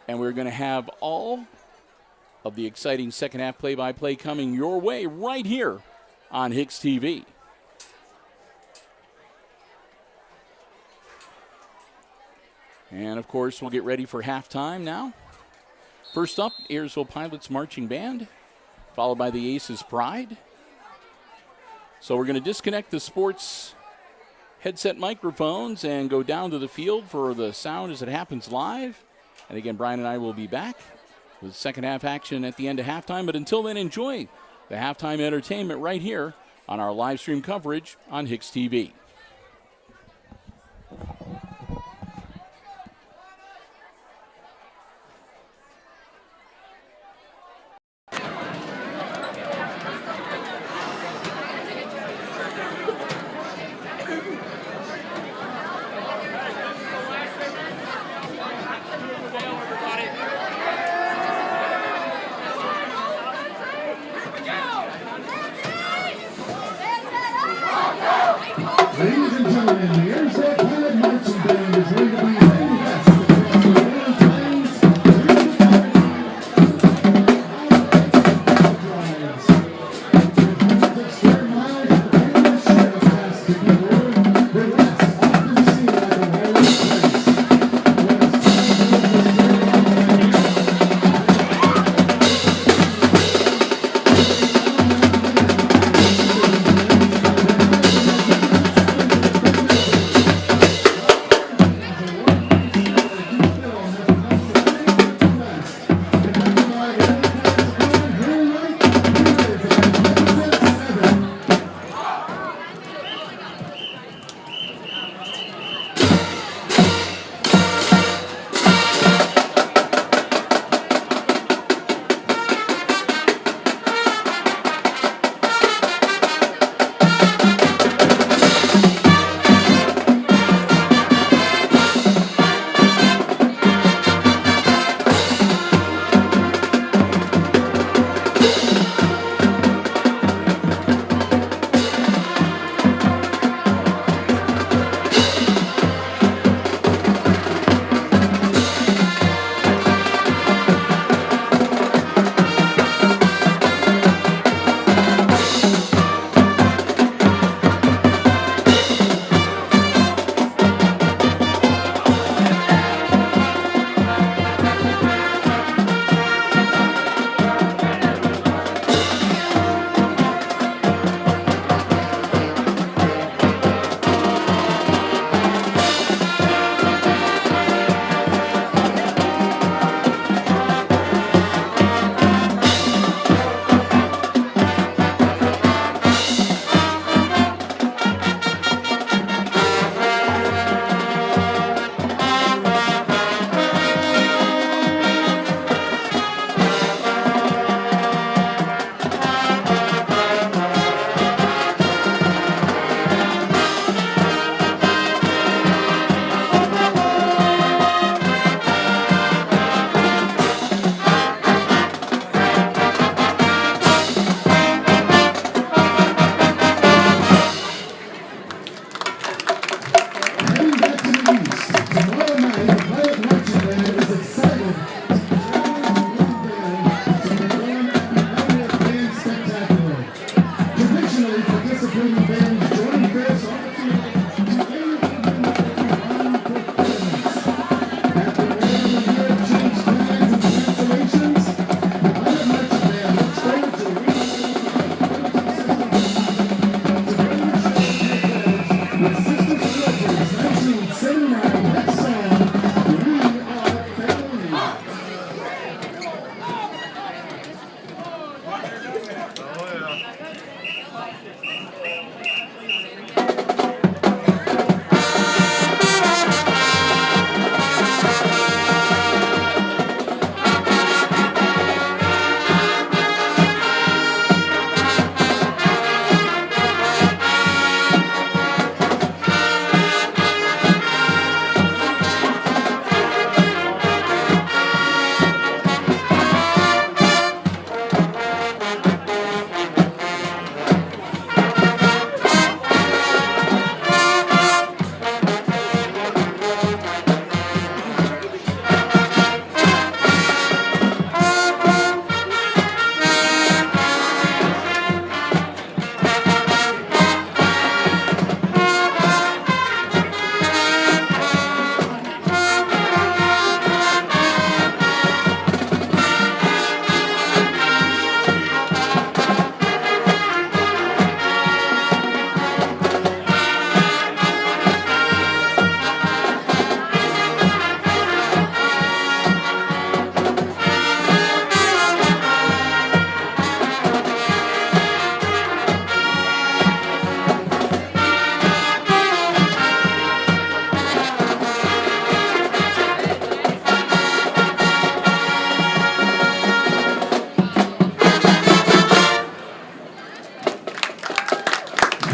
and we're going to have all of the exciting second half play-by-play coming your way right here on HIX-TV. And, of course, we'll get ready for halftime now. First up, Airsville Pilots Marching Band, followed by the Aces Pride. So we're going to disconnect the sports headset microphones and go down to the field for the sound as it happens live. And again, Brian and I will be back with second half action at the end of halftime. But until then, enjoy the halftime entertainment right here on our live stream coverage on HIX-TV. Ladies and gentlemen, the Airsville Pilot Marching Band is ready to bring the best across the Royal Plains.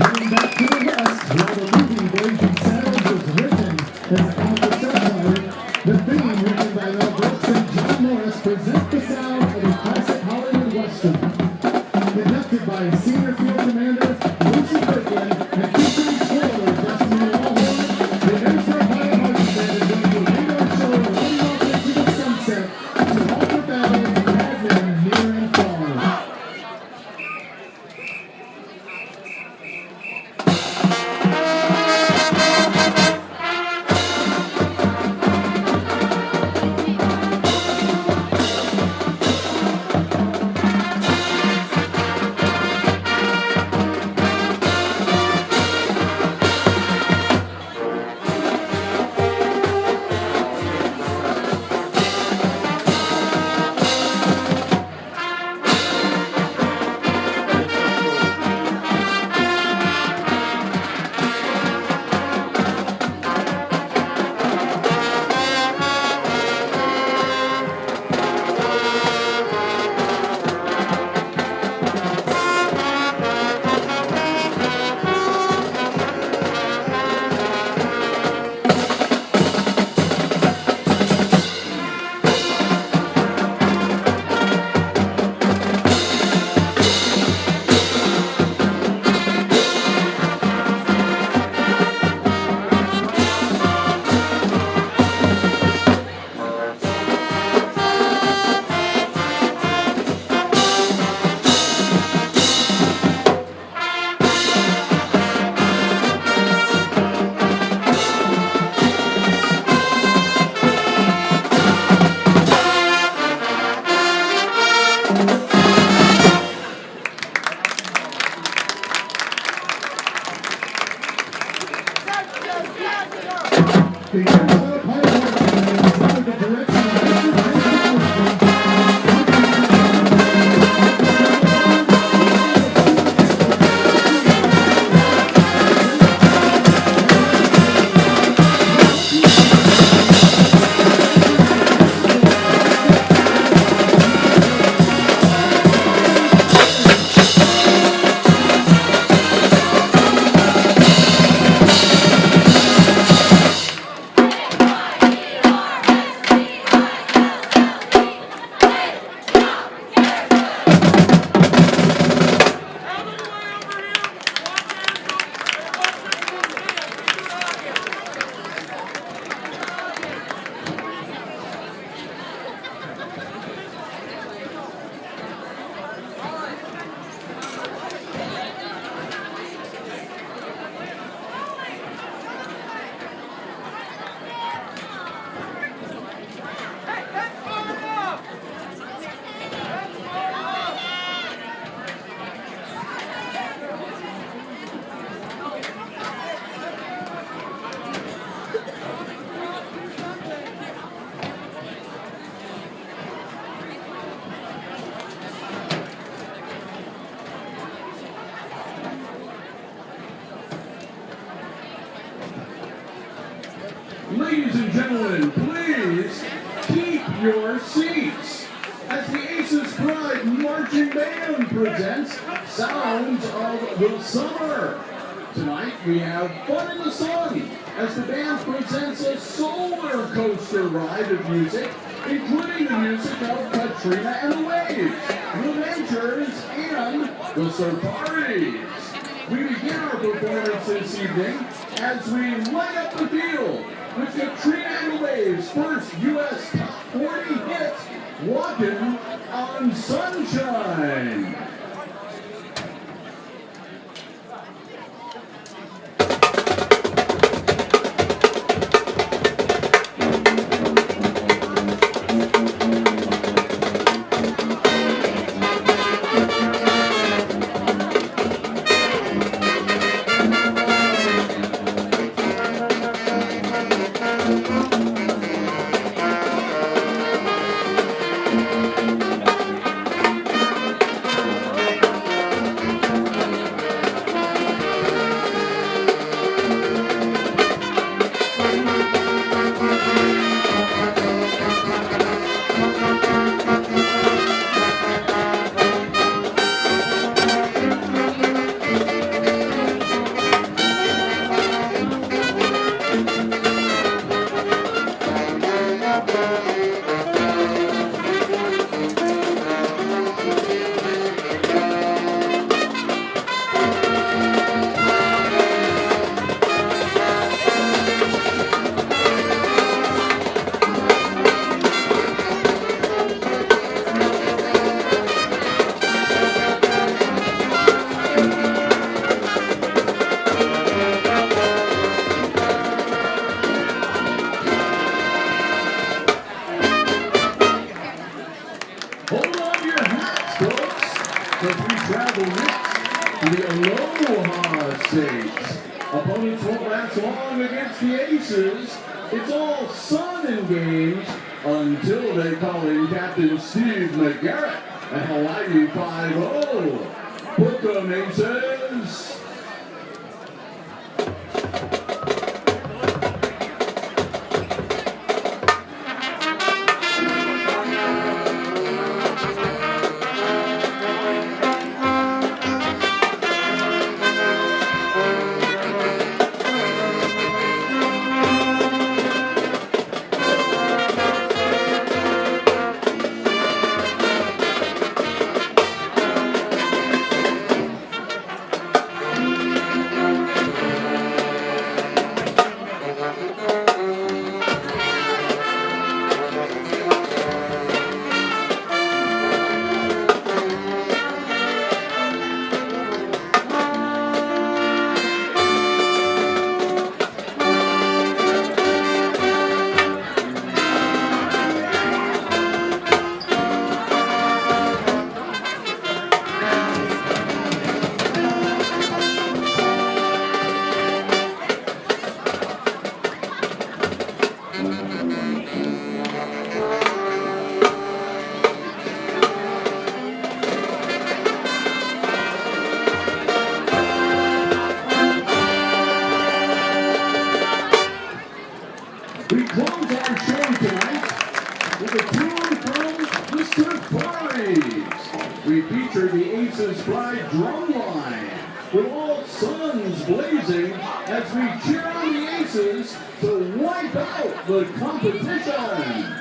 Heading back to the west, while the movie Blazing Saddles was written as a comic satire, the theme written by Mel Brooks and John Morris present the sound of a classic Hollywood Western. Conducted by Senior Field Commander Lucy Kirkland and featuring spoiler Destiny Lawhorn, the Airsville Fire Marching Band is going to lead our show running off into the sunset to all the battles that have been near and far. The Airsville Fire Marching Band is under the direction of Mr. Jace Ladies and gentlemen, please keep your seats as the Aces Pride Marching Band presents Sounds of the Summer. Tonight we have fun in the sun as the band presents a solar coaster ride of music, including the music of Katrina and the Waves, The Ventures, and the Safaris. We begin our performance this evening as we light up the field with Katrina and the Waves' first U.S. Top 40 hit, Walkin' on Sunshine. the Aloha Stakes. Opponents won't last long against the Aces. It's all sun and games until they call in Captain Steve McGarrett at Hawaii 5-0. Book 'em, Aces. We close our show tonight with a tune from Mr. Flurries. We feature the Aces Pride drumline with all suns blazing as we cheer on the Aces to wipe out the competition.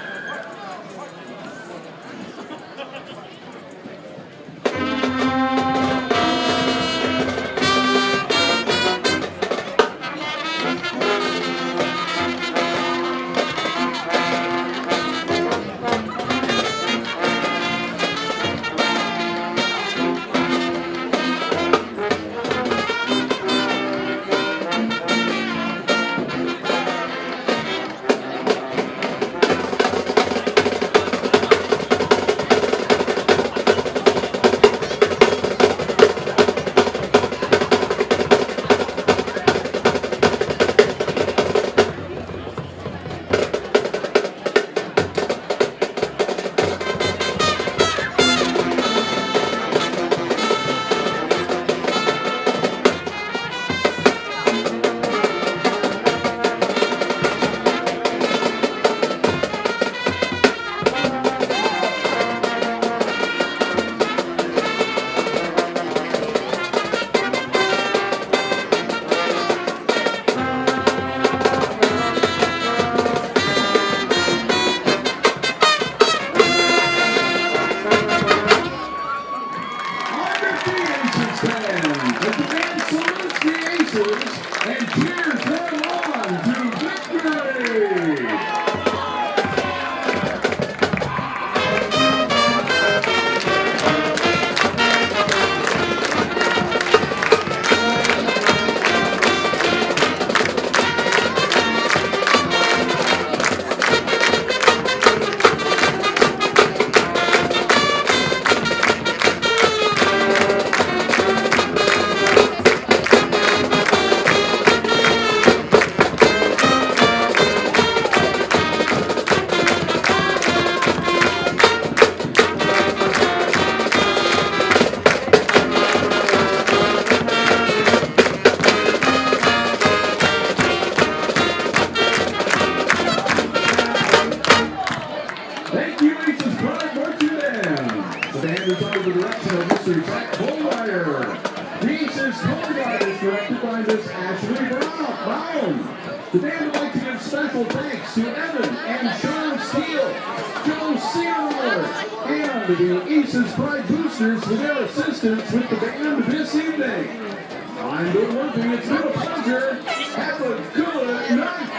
And cheers them on to victory! Thank you, Aces Pride Marching Band. The band is under the direction of Mr. Zach Bolmeyer. The Aces Color Guard is directed by Miss Ashley Brown. The band would like to give special thanks to Evan and Sean Steele, Joe Seymour, and the Aces Pride Boosters for their assistance with the band this evening. I'm Bill Murphy. It's been a pleasure. Have a good night.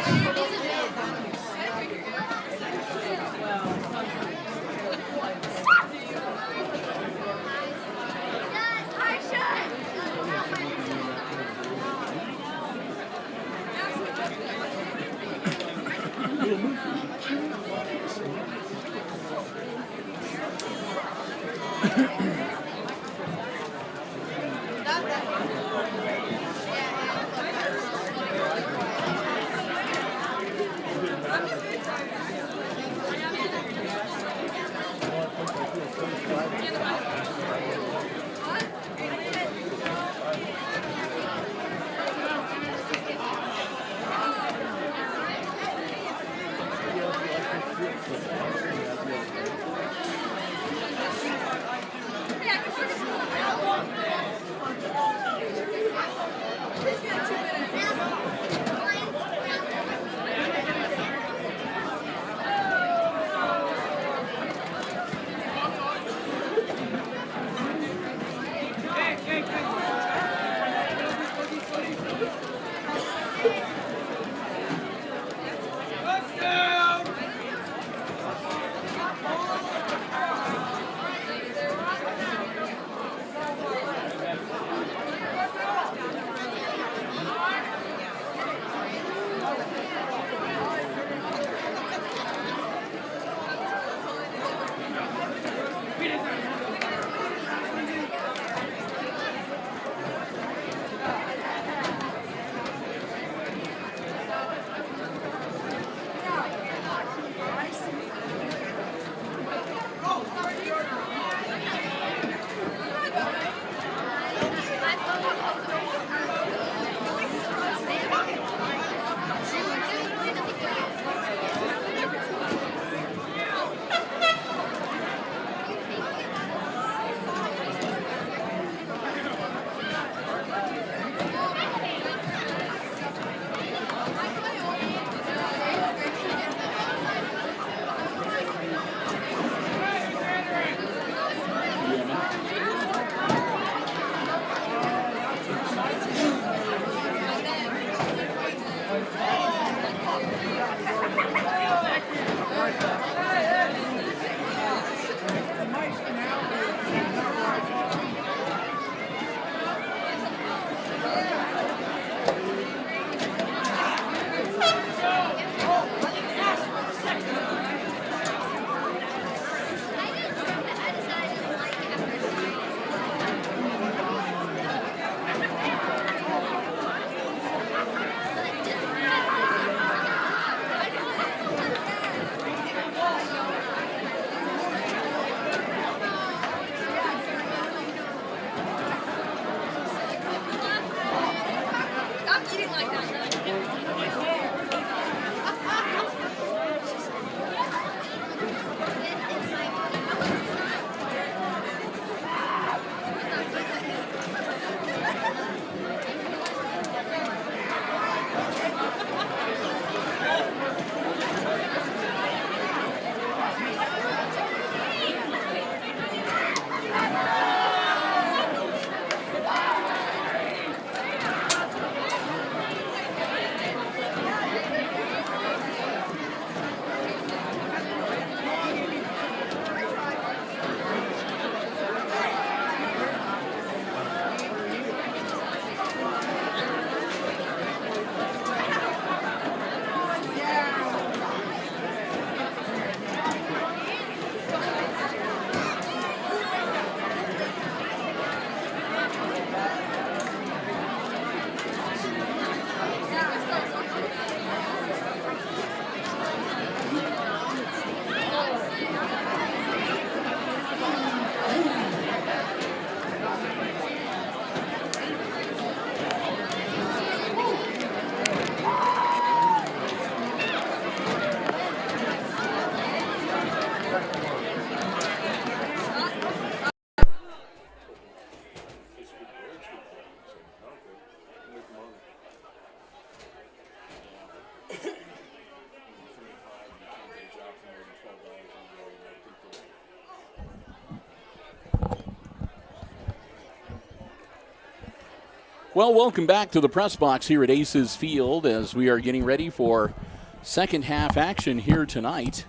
Got that. Well, welcome back to the press box here at Aces Field as we are getting ready for second half action here tonight.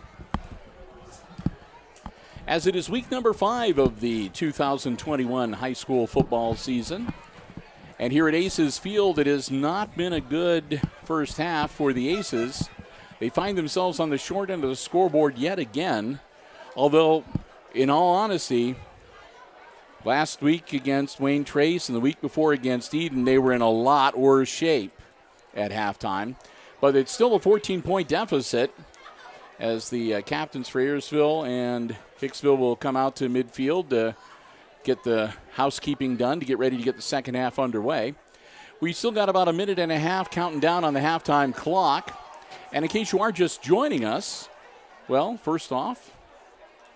As it is week number 5 of the 2021 high school football season. And here at Aces Field, it has not been a good first half for the Aces. They find themselves on the short end of the scoreboard yet again. Although, in all honesty, last week against Wayne Trace and the week before against Eden, they were in a lot worse shape at halftime. But it's still a 14-point deficit as the captains for Airsville and Hicksville will come out to midfield to get the housekeeping done to get ready to get the second half underway. We still got about a minute and a half counting down on the halftime clock. And in case you are just joining us, well, first off,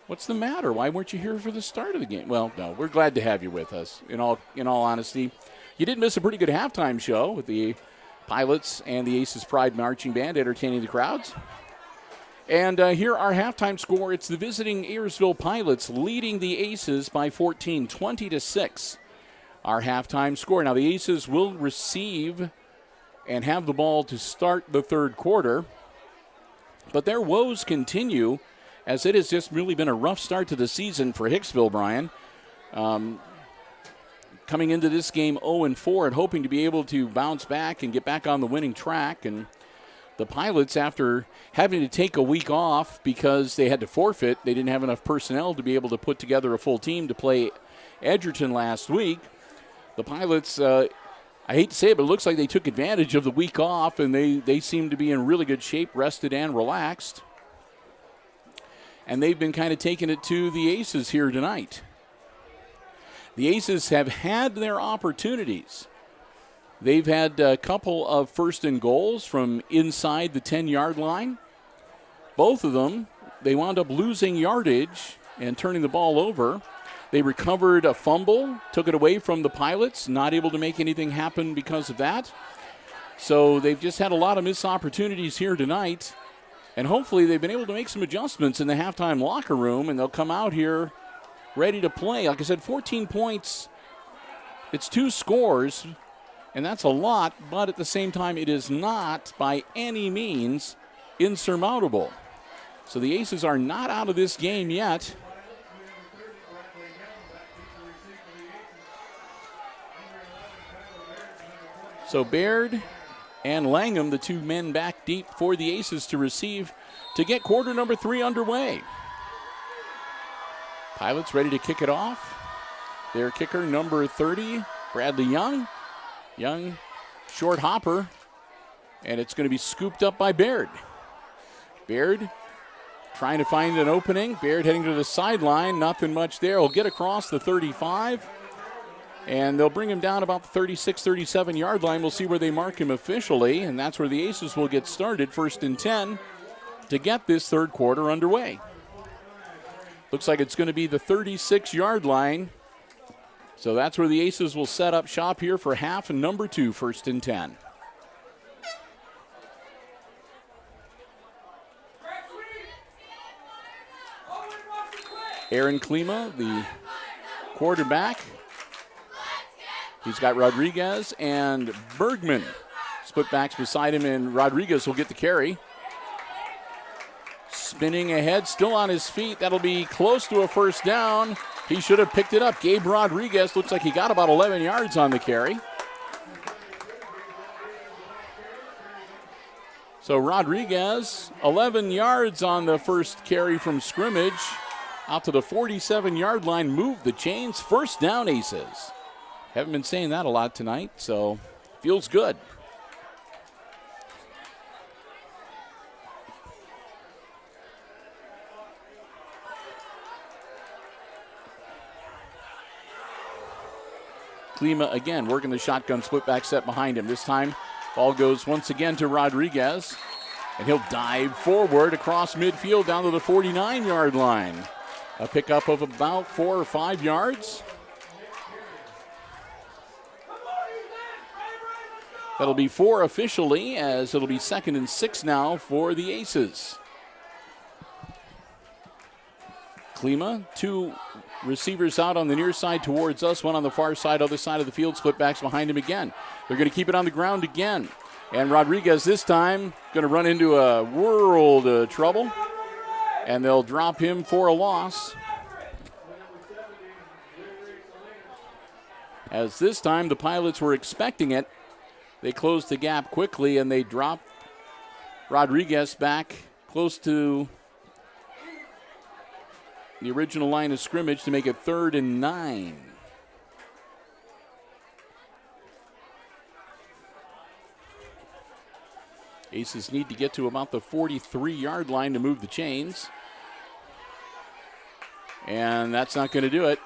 what's the matter? Why weren't you here for the start of the game? Well, no, we're glad to have you with us, in all honesty. You did miss a pretty good halftime show with the Pilots and the Aces Pride Marching Band entertaining the crowds. And here our halftime score. It's the visiting Airsville Pilots leading the Aces by 14, 20-6. Our halftime score. Now the Aces will receive and have the ball to start the third quarter. But their woes continue as it has just really been a rough start to the season for Hicksville, Brian. Coming into this game 0-4 and hoping to be able to bounce back and get back on the winning track. And the Pilots, after having to take a week off because they had to forfeit, they didn't have enough personnel to be able to put together a full team to play Edgerton last week. The Pilots, I hate to say it, but it looks like they took advantage of the week off, and they seem to be in really good shape, rested and relaxed. And they've been kind of taking it to the Aces here tonight. The Aces have had their opportunities They've had a couple of first and goals from inside the 10-yard line. Both of them, they wound up losing yardage and turning the ball over. They recovered a fumble, took it away from the Pilots, not able to make anything happen because of that. So they've just had a lot of missed opportunities here tonight. And hopefully they've been able to make some adjustments in the halftime locker room, and they'll come out here ready to play. Like I said, 14 points. It's 2 scores, and that's a lot, but at the same time, it is not by any means insurmountable. So the Aces are not out of this game yet. So Baird and Langham, the 2 men back deep for the Aces to receive to get quarter number 3 underway. Pilots ready to kick it off. Their kicker, number 30, Bradley Young. Young, short hopper, and it's going to be scooped up by Baird. Baird trying to find an opening. Baird heading to the sideline. Nothing much there. He'll get across the 35. And they'll bring him down about the 36, 37-yard line. We'll see where they mark him officially, and that's where the Aces will get started, 1st and 10, to get this third quarter underway. Looks like it's going to be the 36-yard line. So that's where the Aces will set up shop here for half and number 2, 1st and 10. Aaron Klima, the quarterback. He's got Rodriguez and Bergman split backs beside him, and Rodriguez will get the carry. Spinning ahead, still on his feet. That'll be close to a first down. He should have picked it up. Gabe Rodriguez looks like he got about 11 yards on the carry. So Rodriguez, 11 yards on the first carry from scrimmage. Out to the 47-yard line, moved the chains. First down, Aces. Haven't been saying that a lot tonight, so feels good. Klima again working the shotgun split back set behind him. This time, ball goes once again to Rodriguez, and he'll dive forward across midfield down to the 49-yard line. A pickup of about 4 or 5 yards. That'll be 4 officially, as it'll be 2nd and 6 now for the Aces. Klima, 2 receivers out on the near side towards us, 1 on the far side, other side of the field, split backs behind him again. They're going to keep it on the ground again. And Rodriguez this time going to run into a world of trouble, and they'll drop him for a loss. As this time the Pilots were expecting it. They closed the gap quickly, and they dropped Rodriguez back close to the original line of scrimmage to make it 3rd and 9. Aces need to get to about the 43-yard line to move the chains. And that's not going to do it.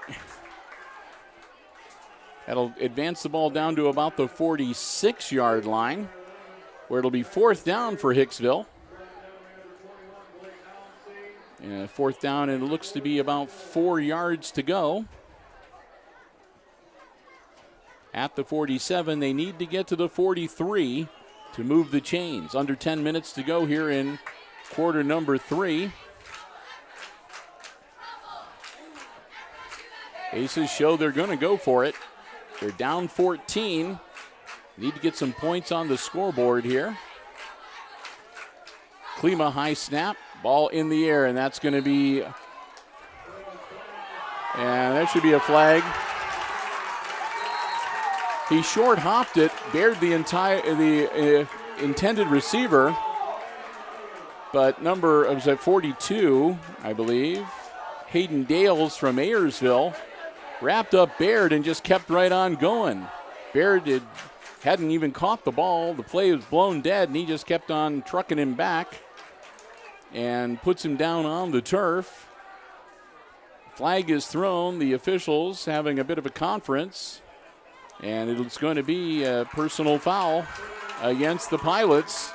That'll advance the ball down to about the 46-yard line, where it'll be 4th down for Hicksville. And 4th down, and it looks to be about 4 yards to go. At the 47, they need to get to the 43 to move the chains. Under 10 minutes to go here in quarter number 3. Aces show they're going to go for it. They're down 14. Need to get some points on the scoreboard here. Klima, high snap. Ball in the air, and that's going to be, and there should be a flag. He short hopped it, bared the intended receiver, but it was at 42, I believe. Hayden Dales from Ayersville wrapped up Baird and just kept right on going. Baird hadn't even caught the ball. The play was blown dead, and he just kept on trucking him back and puts him down on the turf. Flag is thrown. The officials having a bit of a conference. And it's going to be a personal foul against the Pilots.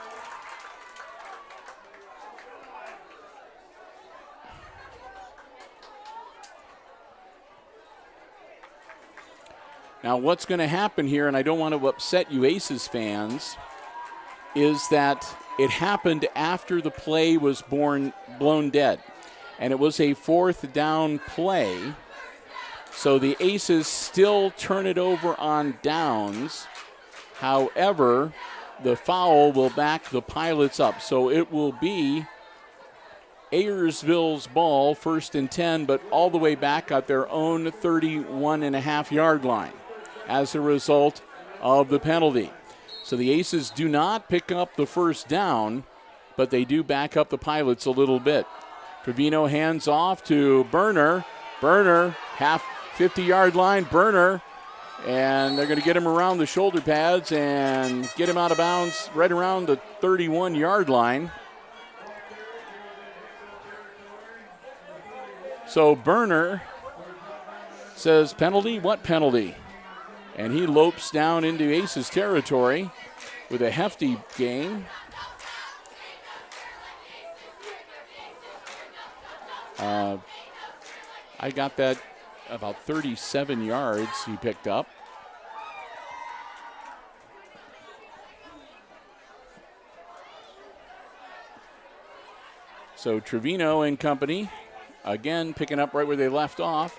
Now, what's going to happen here, and I don't want to upset you Aces fans, is that it happened after the play was blown dead. And it was a 4th down play. So the Aces still turn it over on downs. However, the foul will back the Pilots up. So it will be Ayersville's ball, 1st and 10, but all the way back at their own 31.5-yard line as a result of the penalty. So the Aces do not pick up the 1st down, but they do back up the Pilots a little bit. Trevino hands off to Berner. Berner, half 50-yard line, Berner, and they're going to get him around the shoulder pads and get him out of bounds right around the 31-yard line. So Berner says, penalty? What penalty? And he lopes down into Aces territory with a hefty gain. I got that about 37 yards he picked up. So Trevino and company, again picking up right where they left off.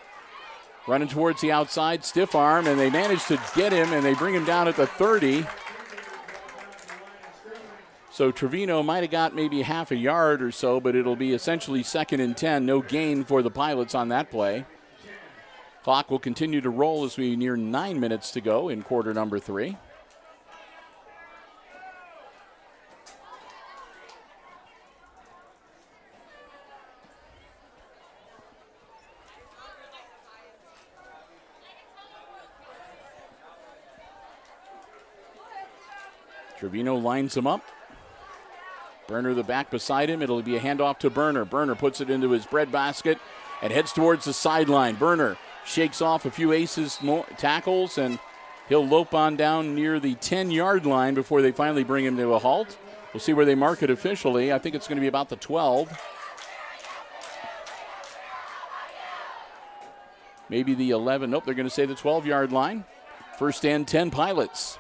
Running towards the outside, stiff arm, and they manage to get him, and they bring him down at the 30. So Trevino might have got maybe half a yard or so, but it'll be essentially 2nd and 10. No gain for the Pilots on that play. Clock will continue to roll as we near 9 minutes to go in quarter number 3. Trevino lines him up. Berner the back beside him. It'll be a handoff to Berner. Berner puts it into his breadbasket and heads towards the sideline. Berner shakes off a few Aces tackles, and he'll lope on down near the 10-yard line before they finally bring him to a halt. We'll see where they mark it officially. I think it's going to be about the 12. Maybe the 11. Nope, they're going to say the 12-yard line. 1st and 10 Pilots.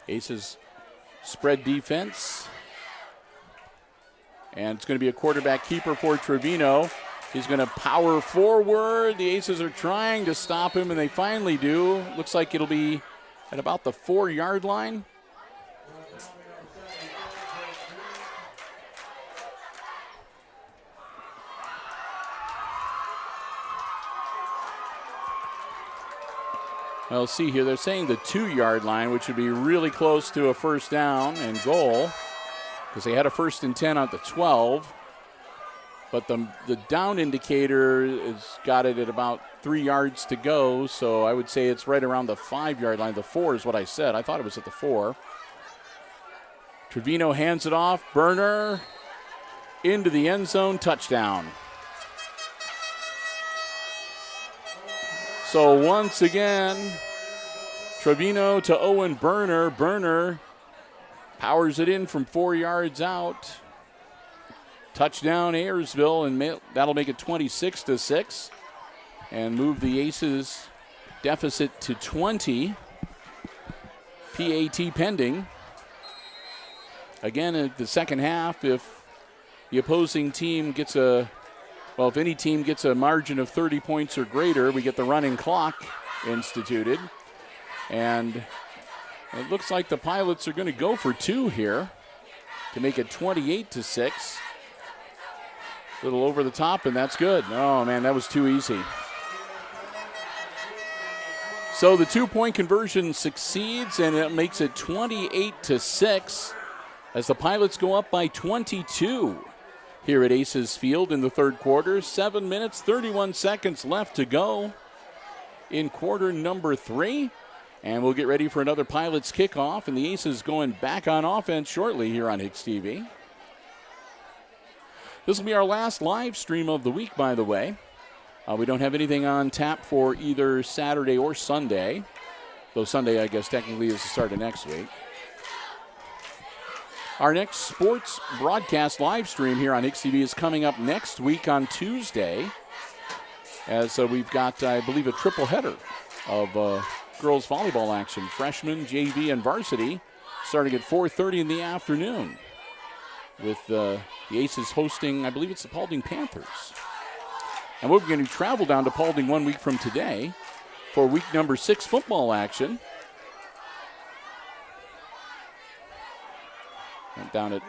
Aces spread defense. And it's going to be a quarterback keeper for Trevino. He's going to power forward. The Aces are trying to stop him, and they finally do. Looks like it'll be at about the 4-yard line. Well, see here, they're saying the 2-yard line, which would be really close to a 1st down and goal, because they had a 1st and 10 at the 12. But the down indicator has got it at about 3 yards to go, so I would say it's right around the 5-yard line. The 4 is what I said. I thought it was at the 4. Trevino hands it off. Berner into the end zone, touchdown. So once again, Trevino to Owen Berner. Berner powers it in from 4 yards out. Touchdown Ayersville, and that'll make it 26-6 and move the Aces deficit to 20. PAT pending. Again, in the second half, if the opposing team gets if any team gets a margin of 30 points or greater, we get the running clock instituted. And it looks like the Pilots are going to go for 2 here to make it 28-6. A little over the top, and that's good. Oh, man, that was too easy. So the 2-point conversion succeeds, and it makes it 28-6 as the Pilots go up by 22 here at Aces Field in the third quarter. 7 minutes, 31 seconds left to go in quarter number 3. And we'll get ready for another Pilots kickoff, and the Aces going back on offense shortly here on HIX-TV. This will be our last live stream of the week, by the way. We don't have anything on tap for either Saturday or Sunday, though Sunday, I guess, technically is the start of next week. Our next sports broadcast live stream here on HIX-TV is coming up next week on Tuesday, as we've got, I believe, a triple header of girls volleyball action, freshman, JV, and varsity, starting at 4:30 in the afternoon, with the Aces hosting, I believe it's the Paulding Panthers. And we're going to travel down to Paulding 1 week from today for week number 6 football action. And down at,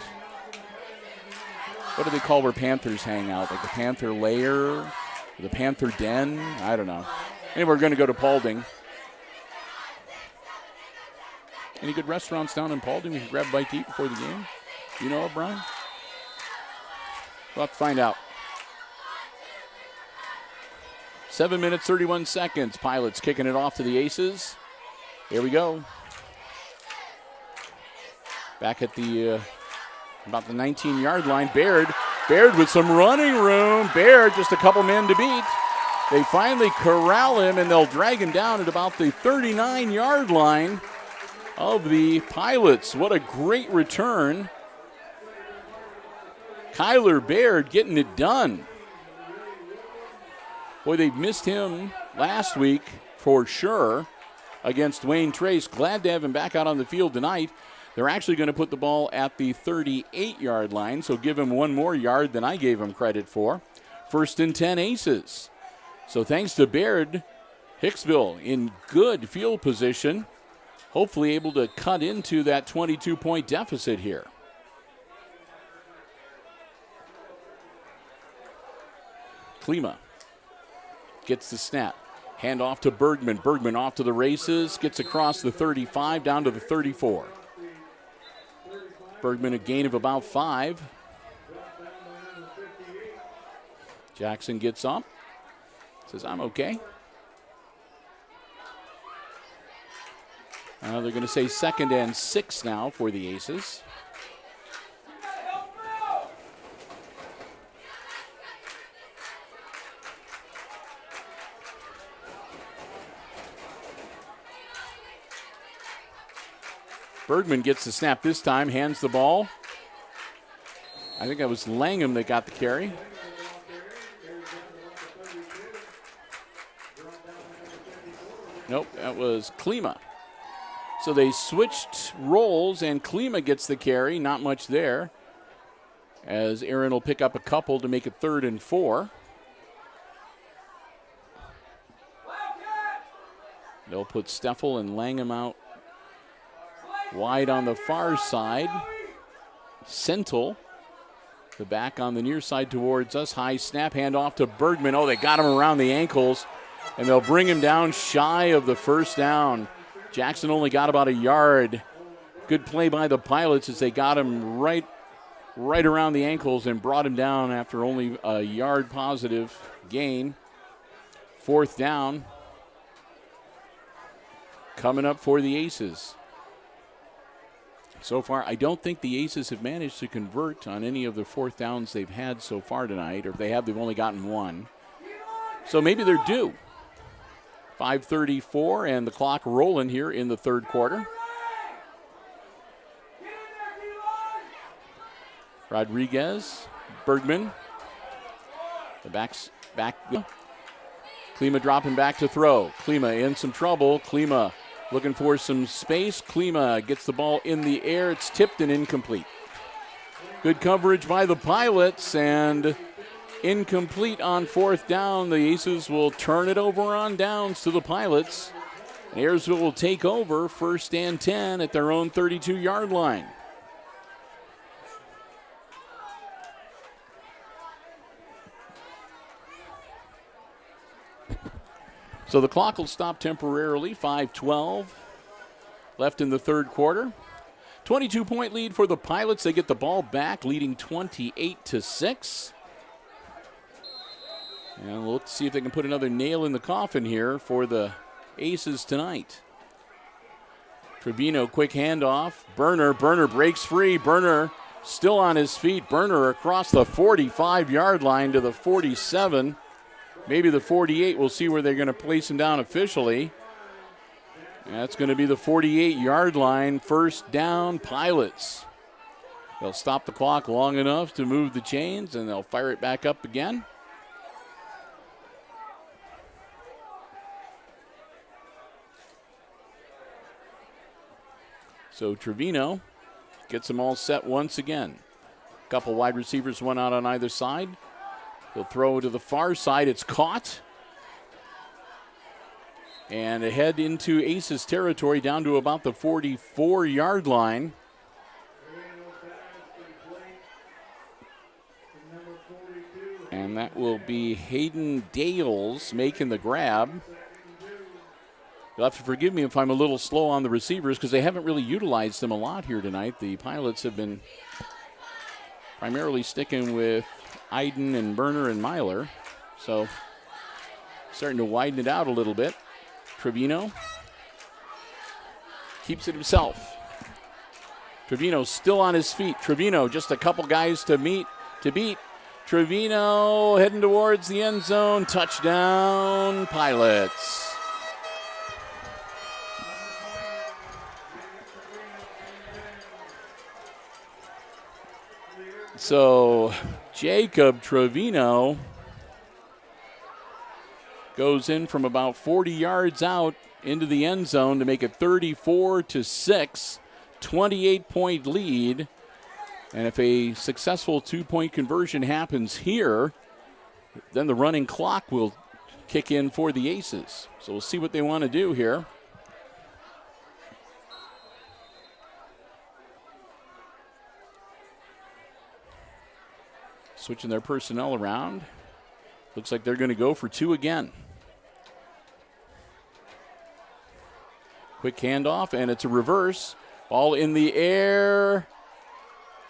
what do they call where Panthers hang out? Like the Panther Lair, the Panther Den? I don't know. Anyway, we're going to go to Paulding. Any good restaurants down in Paulding we can grab a bite to eat before the game? You know it, Brian? We'll have to find out. 7 minutes, 31 seconds. Pilots kicking it off to the Aces. Here we go. Back at the about the 19-yard line. Baird with some running room. Baird just a couple men to beat. They finally corral him, and they'll drag him down at about the 39-yard line of the Pilots. What a great return. Kyler Baird getting it done. Boy, they've missed him last week for sure against Wayne Trace. Glad to have him back out on the field tonight. They're actually going to put the ball at the 38-yard line, so give him one more yard than I gave him credit for. 1st and 10 Aces. So thanks to Baird, Hicksville in good field position, hopefully able to cut into that 22-point deficit here. Klima gets the snap. Hand off to Bergman. Bergman off to the races. Gets across the 35 down to the 34. Bergman a gain of about 5. Jackson gets up. Says, I'm okay. They're going to say 2nd and 6 now for the Aces. Bergman gets the snap this time, hands the ball. I think that was Langham that got the carry. Nope, that was Klima. So they switched roles, and Klima gets the carry. Not much there, as Aaron will pick up a couple to make it 3rd and 4. They'll put Steffel and Langham out wide on the far side. Sentel, the back on the near side towards us. High snap, hand off to Bergman. Oh, they got him around the ankles, and they'll bring him down shy of the 1st down. Jackson only got about a yard. Good play by the Pilots as they got him right around the ankles and brought him down after only a yard positive gain. 4th down coming up for the Aces. So far, I don't think the Aces have managed to convert on any of the 4th downs they've had so far tonight, or if they have, they've only gotten one. So maybe they're due. 5:34 and the clock rolling here in the 3rd quarter. Rodriguez, Bergman. The back. Klima dropping back to throw. Klima in some trouble. Klima looking for some space. Klima gets the ball in the air. It's tipped and incomplete. Good coverage by the Pilots, and incomplete on 4th down. The Aces will turn it over on downs to the Pilots. And Airsville will take over 1st and 10 at their own 32-yard line. So the clock will stop temporarily. 5:12 left in the 3rd quarter. 22-point lead for the Pilots. They get the ball back, leading 28-6. And we'll see if they can put another nail in the coffin here for the Aces tonight. Trevino, quick handoff. Burner breaks free. Burner still on his feet. Burner across the 45-yard line to the 47. Maybe the 48. We'll see where they're going to place him down officially. That's going to be the 48-yard line. First down, Pilots. They'll stop the clock long enough to move the chains, and they'll fire it back up again. So Trevino gets them all set once again. A couple wide receivers, one out on either side. He'll throw to the far side. It's caught. And ahead into Aces territory down to about the 44-yard line. And that will be Hayden Dales making the grab. You'll have to forgive me if I'm a little slow on the receivers because they haven't really utilized them a lot here tonight. The Pilots have been primarily sticking with Iden and Burner and Myler. So starting to widen it out a little bit. Trevino keeps it himself. Trevino still on his feet. Trevino just a couple guys to beat. Trevino heading towards the end zone. Touchdown, Pilots. So Jacob Trevino goes in from about 40 yards out into the end zone to make it 34-6, 28-point lead. And if a successful two-point conversion happens here, then the running clock will kick in for the Aces. So we'll see what they want to do here. Switching their personnel around. Looks like they're going to go for two again. Quick handoff, and it's a reverse. Ball in the air.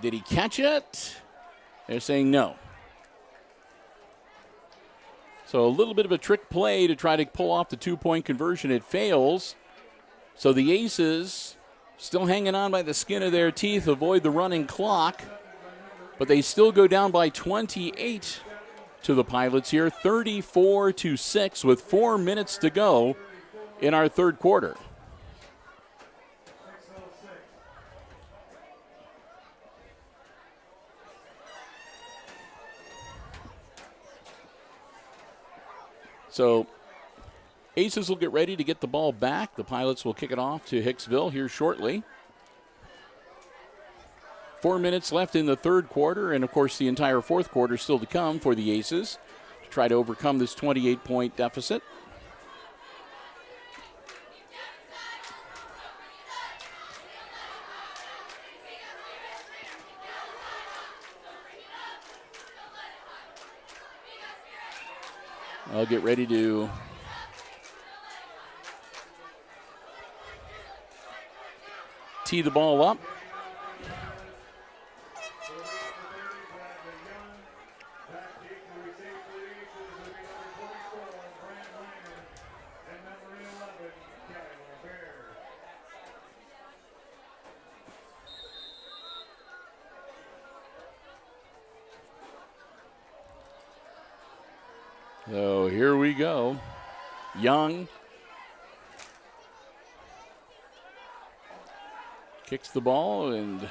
Did he catch it? They're saying no. So a little bit of a trick play to try to pull off the two-point conversion. It fails. So the Aces still hanging on by the skin of their teeth, avoid the running clock. But they still go down by 28 to the Pilots here, 34-6 with 4 minutes to go in our third quarter. So Aces will get ready to get the ball back. The Pilots will kick it off to Hicksville here shortly. 4 minutes left in the third quarter, and of course the entire fourth quarter still to come for the Aces to try to overcome this 28-point deficit. I'll get ready to tee the ball up. So here we go. Young kicks the ball, and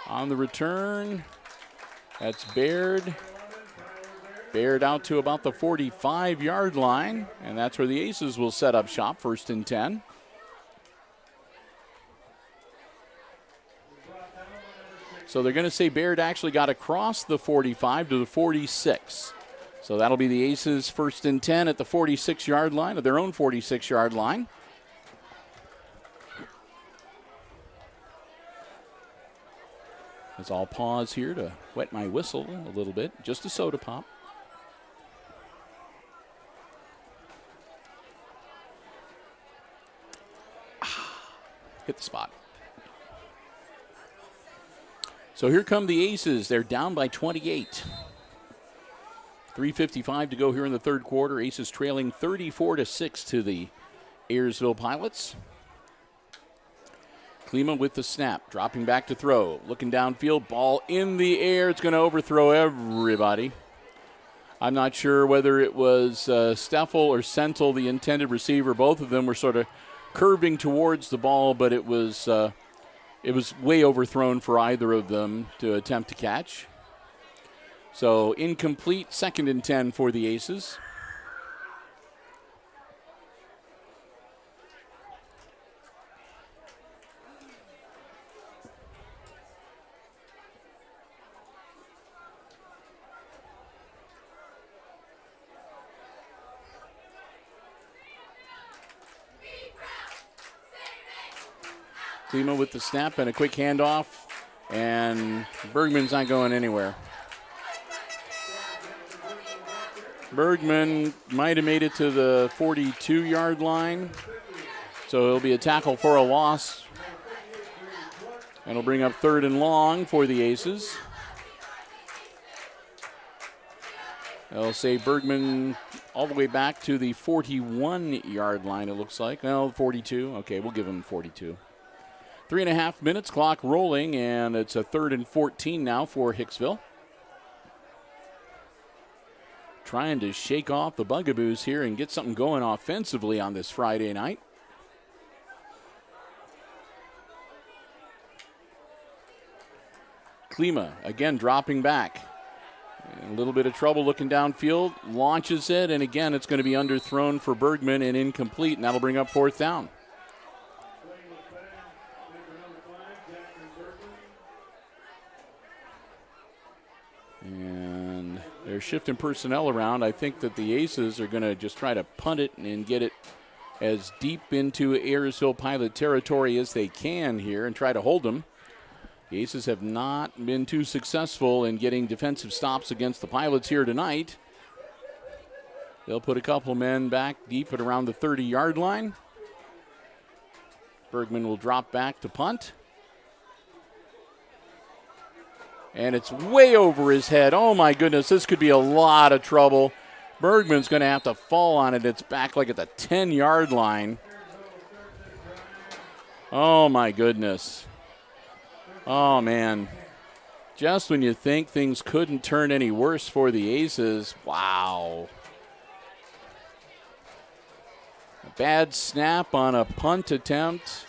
on the return, that's Baird. Baird out to about the 45-yard line, and that's where the Aces will set up shop, 1st and 10. So they're going to say Baird actually got across the 45 to the 46. So that'll be the Aces 1st and 10 at the 46-yard line, of their own 46-yard line. As I'll pause here to wet my whistle a little bit, just a soda pop. Hit the spot. So here come the Aces. They're down by 28. 3:55 to go here in the third quarter. Aces trailing 34-6 to the Airsville Pilots. Klima with the snap, dropping back to throw. Looking downfield, ball in the air. It's going to overthrow everybody. I'm not sure whether it was Steffel or Sentel, the intended receiver. Both of them were sort of curving towards the ball, but it was way overthrown for either of them to attempt to catch. So incomplete, 2nd and 10 for the Aces. Klima with the snap and a quick handoff, and Bergman's not going anywhere. Bergman might have made it to the 42-yard line, so it'll be a tackle for a loss. And it'll bring up 3rd and long for the Aces. They'll say Bergman all the way back to the 41-yard line, it looks like. Well, 42. Okay, we'll give him 42. 3.5 minutes, clock rolling, and it's a 3rd and 14 now for Hicksville. Trying to shake off the bugaboos here and get something going offensively on this Friday night. Klima again dropping back. A little bit of trouble looking downfield, launches it, and again it's going to be underthrown for Bergman and incomplete, and that'll bring up 4th down. And they're shifting personnel around. I think that the Aces are going to just try to punt it and get it as deep into Airsville Pilot territory as they can here and try to hold them. The Aces have not been too successful in getting defensive stops against the Pilots here tonight. They'll put a couple men back deep at around the 30-yard line. Bergman will drop back to punt. And it's way over his head. Oh, my goodness, this could be a lot of trouble. Bergman's going to have to fall on it. It's back like at the 10-yard line. Oh, my goodness. Oh, man. Just when you think things couldn't turn any worse for the Aces, wow. A bad snap on a punt attempt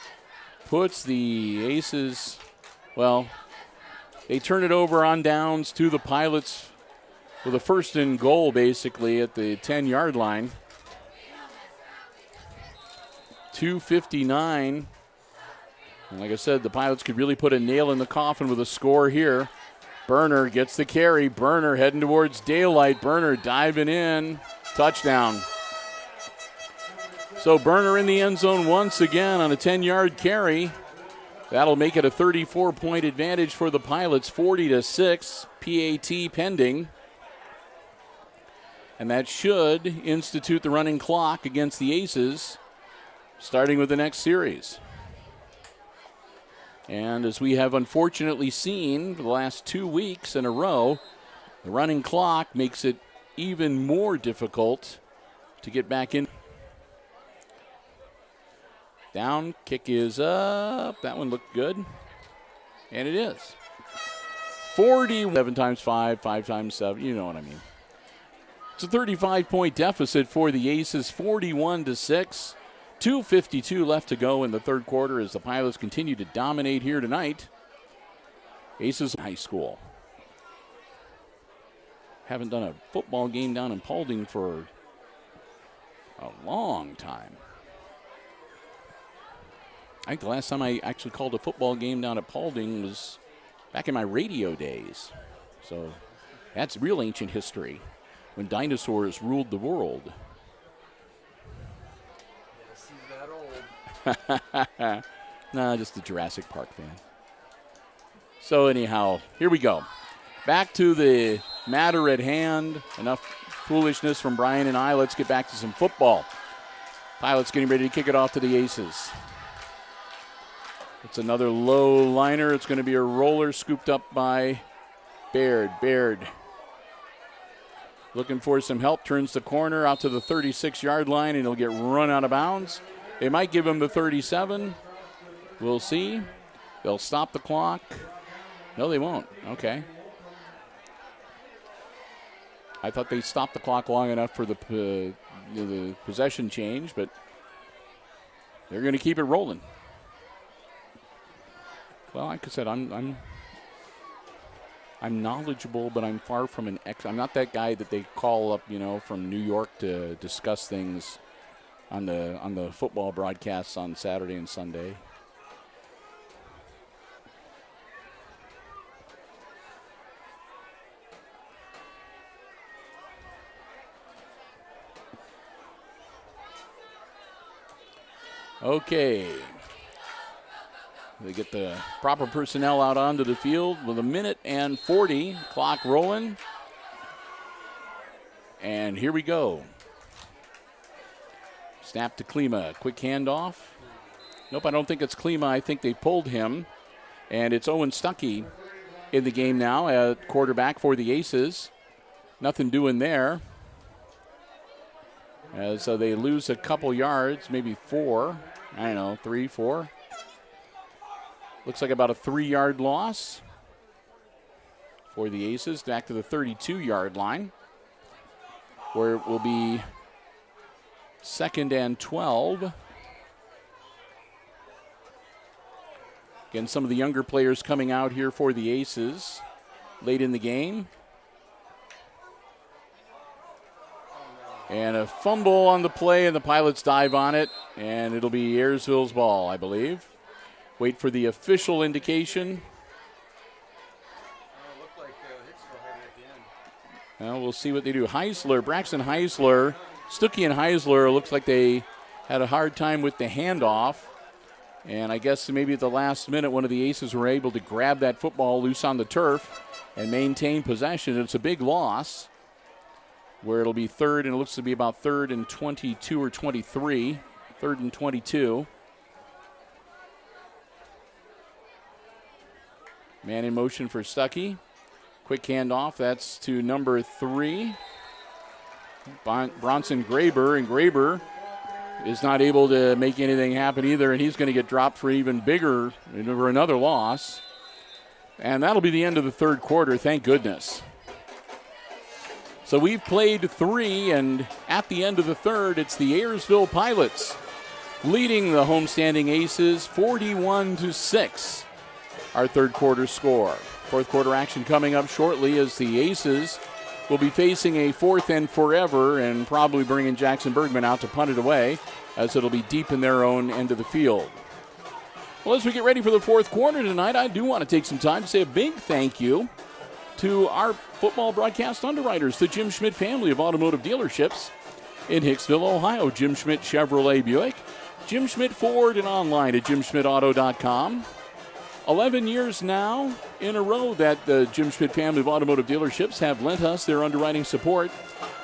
puts the Aces, well, they turn it over on downs to the Pilots with a 1st and goal basically at the 10-yard line. 2:59. And like I said, the Pilots could really put a nail in the coffin with a score here. Berner gets the carry. Berner heading towards daylight. Berner diving in. Touchdown. So Berner in the end zone once again on a 10-yard carry. That'll make it a 34-point advantage for the Pilots, 40-6, PAT pending. And that should institute the running clock against the Aces, starting with the next series. And as we have unfortunately seen for the last 2 weeks in a row, the running clock makes it even more difficult to get back in. Down, kick is up. That one looked good. And it is. 7 times 5, 5 times 7. You know what I mean. It's a 35-point deficit for the Aces, 41-6. 2:52 left to go in the third quarter as the Pilots continue to dominate here tonight. Aces High School. Haven't done a football game down in Paulding for a long time. I think the last time I actually called a football game down at Paulding was back in my radio days. So that's real ancient history when dinosaurs ruled the world. Yes, he's that old. Nah, just a Jurassic Park fan. So anyhow, here we go. Back to the matter at hand. Enough foolishness from Brian and I. Let's get back to some football. Pilots getting ready to kick it off to the Aces. It's another low liner. It's going to be a roller scooped up by Baird. Baird looking for some help. Turns the corner out to the 36-yard line, and he'll get run out of bounds. They might give him the 37. We'll see. They'll stop the clock. No, they won't. Okay. I thought they stopped the clock long enough for the possession change, but they're going to keep it rolling. Well, like I said, I'm knowledgeable, but I'm far from an expert. I'm not that guy that they call up, from New York to discuss things on the football broadcasts on Saturday and Sunday. Okay. They get the proper personnel out onto the field with 1:40 clock rolling. And here we go. Snap to Klima. Quick handoff. Nope, I don't think it's Klima. I think they pulled him. And it's Owen Stuckey in the game now at quarterback for the Aces. Nothing doing there. As they lose a couple yards, maybe 4. I don't know, 3, 4. Looks like about a 3-yard loss for the Aces. Back to the 32-yard line, where it will be 2nd and 12. Again, some of the younger players coming out here for the Aces late in the game. And a fumble on the play, and the Pilots dive on it, and it'll be Ayersville's ball, I believe. Wait for the official indication. It looked like Hicksville had it at the end. Well, we'll see what they do. Braxton Heisler, Stuckey and Heisler, looks like they had a hard time with the handoff. And I guess maybe at the last minute, one of the Aces were able to grab that football loose on the turf and maintain possession. It's a big loss, where it'll be 3rd, and it looks to be about 3rd and 22 or 23. 3rd and 22. Man in motion for Stuckey. Quick handoff. That's to number 3, Bronson Graber. And Graber is not able to make anything happen either, and he's going to get dropped for even bigger, for another loss. And that'll be the end of the 3rd quarter, thank goodness. So we've played 3, and at the end of the 3rd, it's the Ayersville Pilots leading the homestanding Aces 41-6. Our 3rd quarter score. 4th quarter action coming up shortly as the Aces will be facing a 4th and forever and probably bringing Jackson Bergman out to punt it away, as it'll be deep in their own end of the field. Well, as we get ready for the 4th quarter tonight, I do want to take some time to say a big thank you to our football broadcast underwriters, the Jim Schmidt family of automotive dealerships in Hicksville, Ohio. Jim Schmidt Chevrolet Buick, Jim Schmidt Ford, and online at jimschmidtauto.com. 11 years now in a row that the Jim Schmidt family of automotive dealerships have lent us their underwriting support,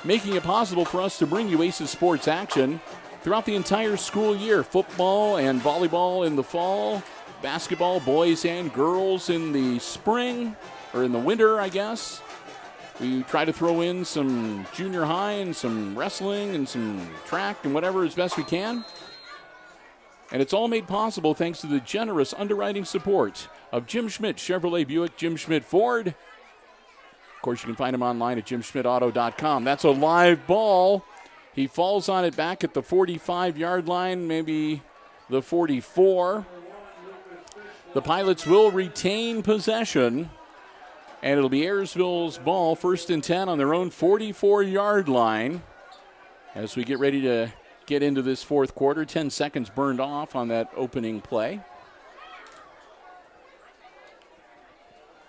making it possible for us to bring you Aces sports action throughout the entire school year. Football and volleyball in the fall, basketball, boys and girls in the spring, or in the winter, I guess. We try to throw in some junior high and some wrestling and some track and whatever as best we can. And it's all made possible thanks to the generous underwriting support of Jim Schmidt Chevrolet Buick, Jim Schmidt Ford. Of course, you can find him online at jimschmidtauto.com. That's a live ball. He falls on it back at the 45-yard line, maybe the 44. The Pilots will retain possession, and it'll be Ayersville's ball, 1st and 10 on their own 44-yard line. As we get ready to get into this 4th quarter, 10 seconds burned off on that opening play.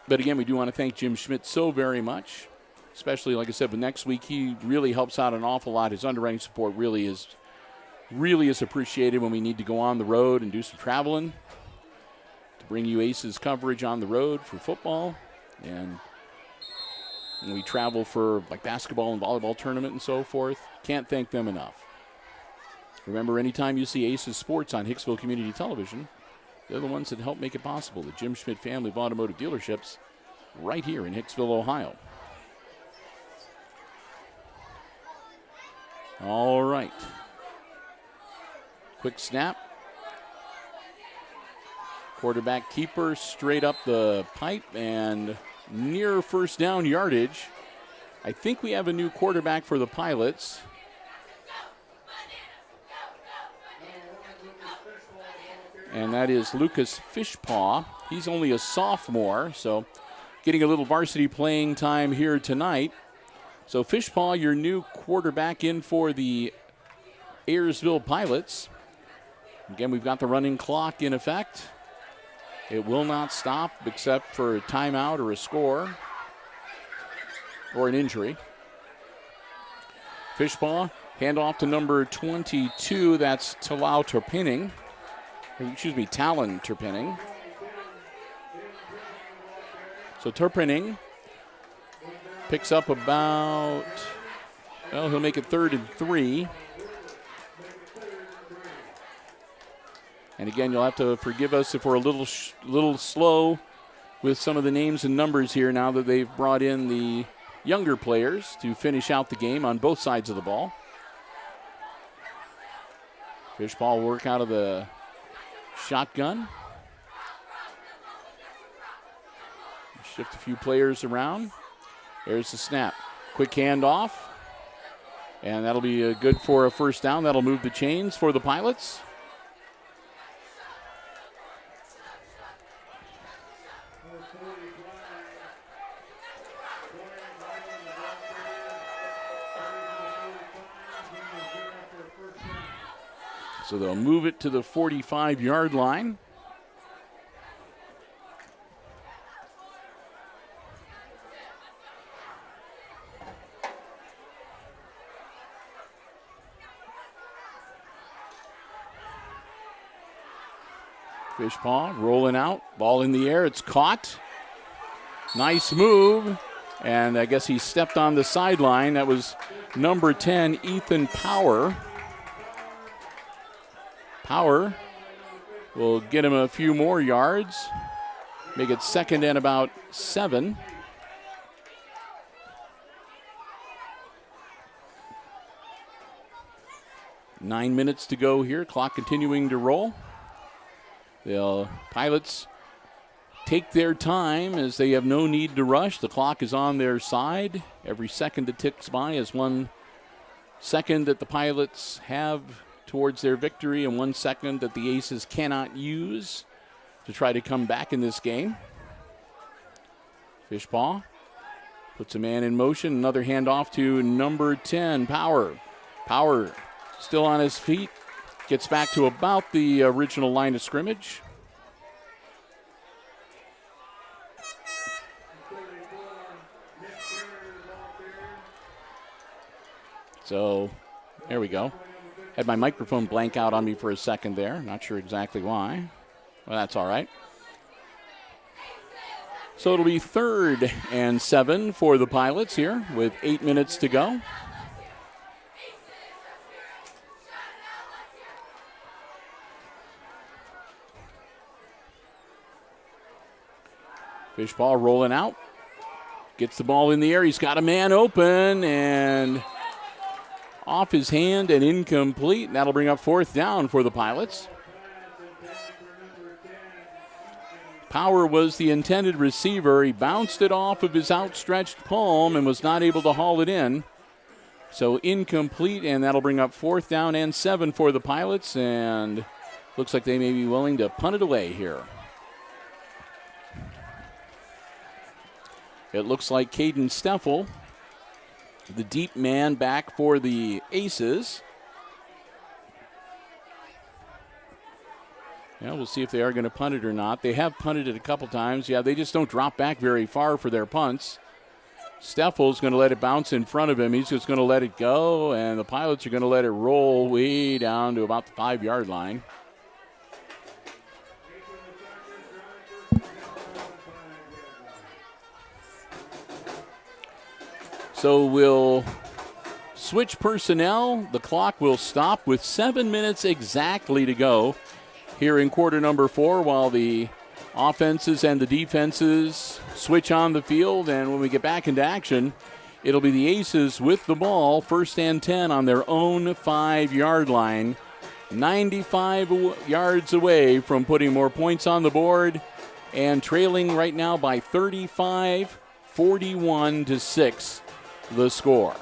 But again, we do want to thank Jim Schmidt so very much, especially, like I said, but next week he really helps out an awful lot. His underwriting support really is appreciated when we need to go on the road and do some traveling to bring you Aces coverage on the road for football. And when we travel for like basketball and volleyball tournament and so forth, can't thank them enough. Remember, anytime you see Aces Sports on Hicksville Community Television, they're the ones that help make it possible. The Jim Schmidt family of automotive dealerships right here in Hicksville, Ohio. All right. Quick snap. Quarterback keeper straight up the pipe and near first down yardage. I think we have a new quarterback for the Pilots. And that is Lucas Fishpaw. He's only a sophomore, so getting a little varsity playing time here tonight. So Fishpaw, your new quarterback in for the Airsville Pilots. Again, we've got the running clock in effect. It will not stop except for a timeout or a score or an injury. Fishpaw, handoff to number 22. That's Talon Turpinning. So Turpinning picks up about, well, he'll make it 3rd and 3. And again, you'll have to forgive us if we're a little slow with some of the names and numbers here now that they've brought in the younger players to finish out the game on both sides of the ball. Fishpaw will work out of the shotgun. Shift a few players around. There's the snap. Quick handoff. And that'll be good for a first down. That'll move the chains for the Pilots. So they'll move it to the 45-yard line. Fishpaw rolling out, ball in the air, it's caught. Nice move, and I guess he stepped on the sideline. That was number 10, Ethan Power. Power will get him a few more yards, make it 2nd and about 7. Nine minutes to go here, clock continuing to roll. The Pilots take their time as they have no need to rush. The clock is on their side. Every second that ticks by is 1 second that the Pilots have towards their victory and 1 second that the Aces cannot use to try to come back in this game. Fishpaw puts a man in motion. Another handoff to number 10, Power. Power still on his feet. Gets back to about the original line of scrimmage. So, there we go. Had my microphone blank out on me for a second there. Not sure exactly why. Well, that's all right. So it'll be 3rd and 7 for the Pilots here with 8 minutes to go. Fishpaw rolling out. Gets the ball in the air. He's got a man open and off his hand and incomplete. And that'll bring up 4th down for the Pilots. Power was the intended receiver. He bounced it off of his outstretched palm and was not able to haul it in. So incomplete, and that'll bring up 4th down and 7 for the Pilots. And looks like they may be willing to punt it away here. It looks like Caden Steffel, the deep man back for the Aces. Yeah, we'll see if they are going to punt it or not. They have punted it a couple times. Yeah, they just don't drop back very far for their punts. Steffel's going to let it bounce in front of him. He's just going to let it go, and the Pilots are going to let it roll way down to about the 5-yard line. So we'll switch personnel. The clock will stop with 7 minutes exactly to go here in quarter number 4 while the offenses and the defenses switch on the field. And when we get back into action, it'll be the Aces with the ball, 1st and 10 on their own 5-yard line. 95 yards away from putting more points on the board and trailing right now by 35, 41-6 the score.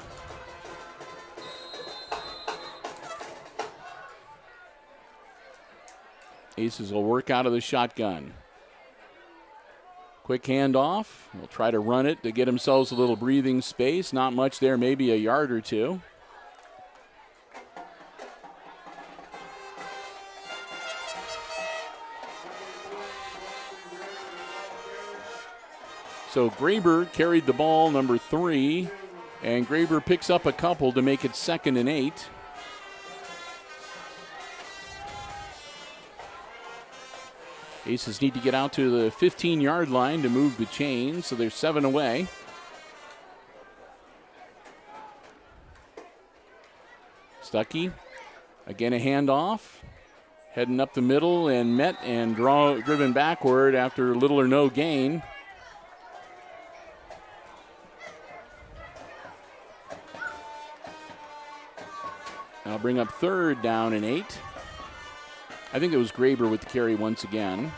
Aces will work out of the shotgun. Quick handoff. They'll try to run it to get themselves a little breathing space. Not much there, maybe a yard or two. So Graber carried the ball, number 3, and Graber picks up a couple to make it 2nd and 8. Aces need to get out to the 15-yard line to move the chains, so they're 7 away. Stuckey, again a handoff, heading up the middle and met and driven backward after little or no gain. Now bring up 3rd down and 8. I think it was Graber with the carry once again.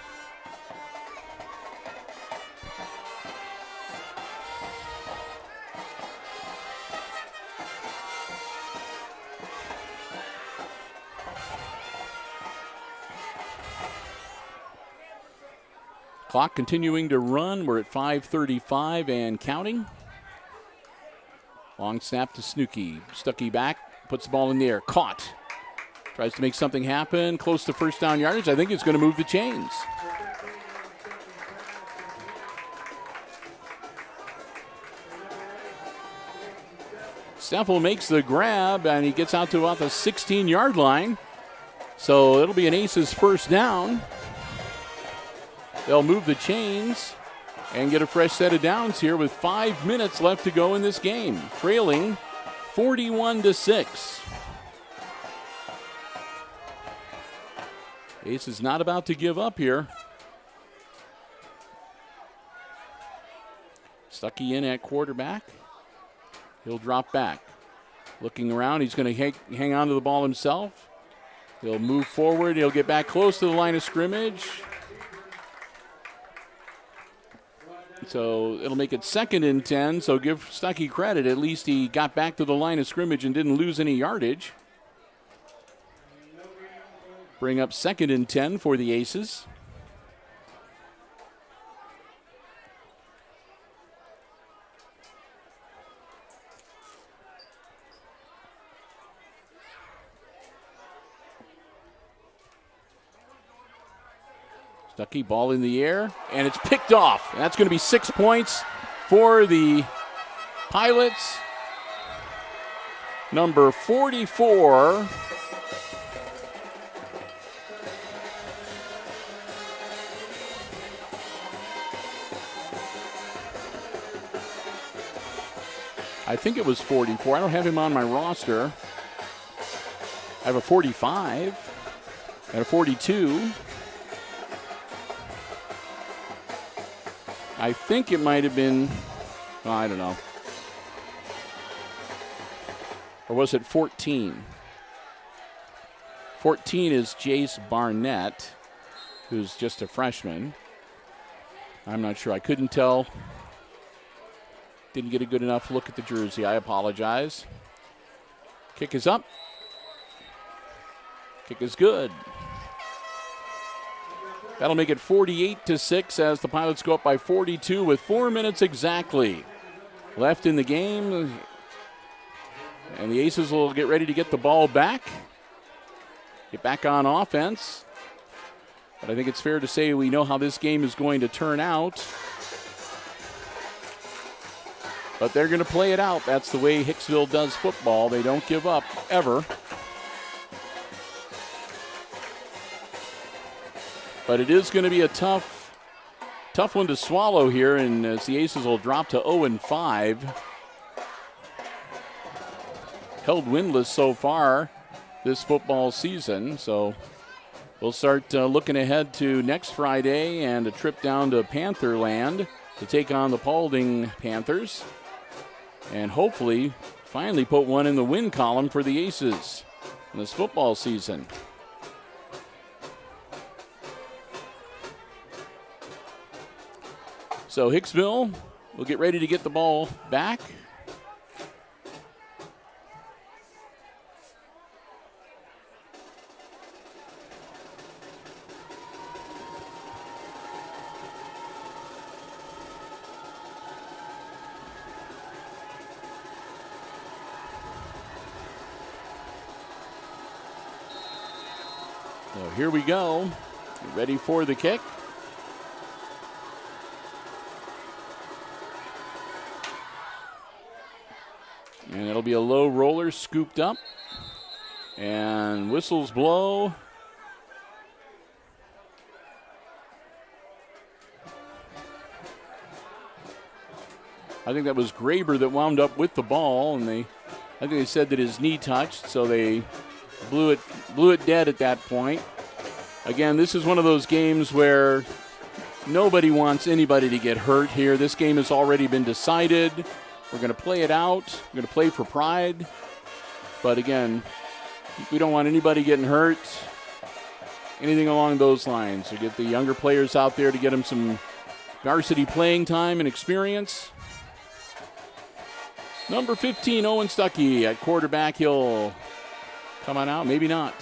Clock continuing to run. We're at 5:35 and counting. Long snap to Snooki. Stuckey back, puts the ball in the air. Caught. Tries to make something happen. Close to first down yardage. I think it's going to move the chains. Steffel makes the grab, and he gets out to about the 16-yard line. So it'll be an Aces first down. They'll move the chains and get a fresh set of downs here with 5 minutes left to go in this game. Trailing 41-6. Ace is not about to give up here. Stuckey in at quarterback. He'll drop back. Looking around, he's going to hang on to the ball himself. He'll move forward. He'll get back close to the line of scrimmage. So it'll make it 2nd and 10. So give Stuckey credit. At least he got back to the line of scrimmage and didn't lose any yardage. Bring up 2nd and 10 for the Aces. Stuckey, ball in the air, and it's picked off. And that's going to be 6 points for the Pilots. Number 44. I think it was 44. I don't have him on my roster. I have a 45 and a 42. I think it might have been, I don't know. Or was it 14? 14 is Jace Barnett, who's just a freshman. I'm not sure. I couldn't tell. Didn't get a good enough look at the jersey. I apologize. Kick is up. Kick is good. That'll make it 48-6 as the Pilots go up by 42 with 4 minutes exactly left in the game. And the Aces will get ready to get the ball back. Get back on offense. But I think it's fair to say we know how this game is going to turn out. But they're going to play it out. That's the way Hicksville does football. They don't give up, ever. But it is going to be a tough one to swallow here, and as the Aces will drop to 0-5. Held winless so far this football season, so we'll start looking ahead to next Friday and a trip down to Pantherland to take on the Paulding Panthers. And hopefully finally put one in the win column for the Aces in this football season. So Hicksville will get ready to get the ball back. So here we go. Get ready for the kick. And it'll be a low roller scooped up. And whistles blow. I think that was Graber that wound up with the ball, and I think they said that his knee touched, so they blew it dead at that point. Again, this is one of those games where nobody wants anybody to get hurt here. This game has already been decided. We're going to play it out. We're going to play for pride. But again, we don't want anybody getting hurt. Anything along those lines. So get the younger players out there to get them some varsity playing time and experience. Number 15, Owen Stuckey at quarterback. He'll come on out. Maybe not.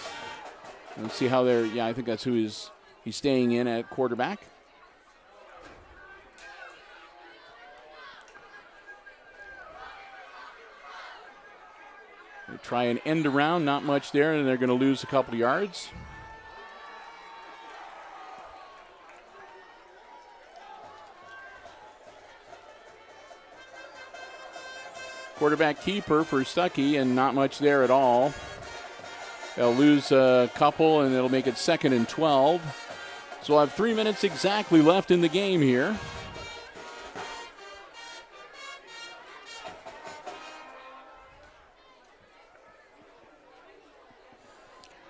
Let's see how they're. Yeah, I think that's who he's staying in at quarterback. They try an end around, not much there, and they're going to lose a couple yards. Quarterback keeper for Stuckey, and not much there at all. They'll lose a couple, and it'll make it 2nd and 12. So we'll have 3 minutes exactly left in the game here.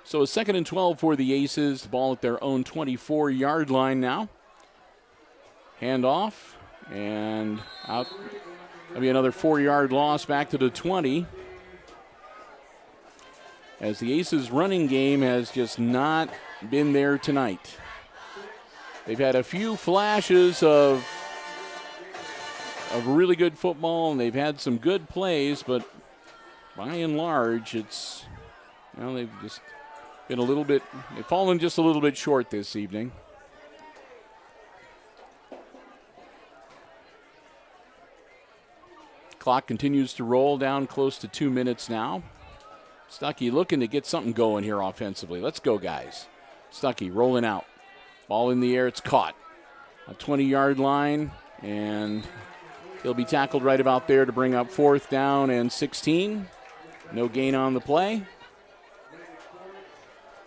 So a 2nd and 12 for the Aces. The ball at their own 24-yard line now. Handoff, and out. That'll be another 4-yard loss back to the 20. As the Aces' running game has just not been there tonight. They've had a few flashes of really good football, and they've had some good plays, but by and large, it's, well, they've just been a little bit, they've fallen just a little bit short this evening. Clock continues to roll down close to 2 minutes now. Stuckey looking to get something going here offensively. Let's go, guys. Stuckey rolling out. Ball in the air. It's caught. A 20-yard line, and he'll be tackled right about there to bring up 4th down and 16. No gain on the play.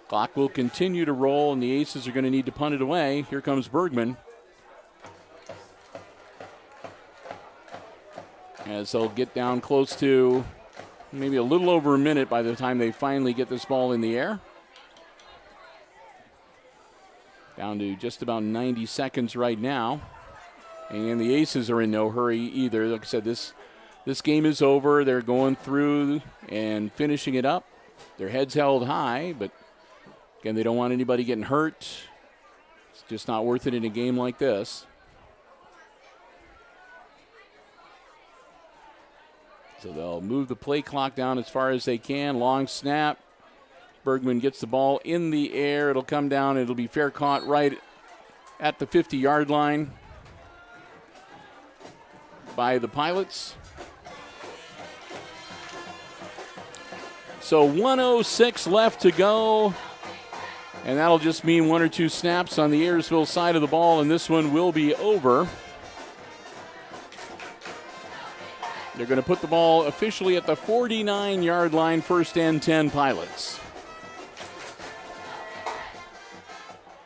Clock will continue to roll, and the Aces are going to need to punt it away. Here comes Bergman. As they'll get down close to maybe a little over a minute by the time they finally get this ball in the air. Down to just about 90 seconds right now. And the Aces are in no hurry either. Like I said, this game is over. They're going through and finishing it up. Their heads held high, but again, they don't want anybody getting hurt. It's just not worth it in a game like this. So they'll move the play clock down as far as they can. Long snap. Bergman gets the ball in the air. It'll come down. It'll be fair caught right at the 50-yard line by the Pilots. So 1:06 left to go. And that'll just mean 1 or 2 snaps on the Airsville side of the ball, and this one will be over. They're going to put the ball officially at the 49-yard line, 1st and 10 Pilots.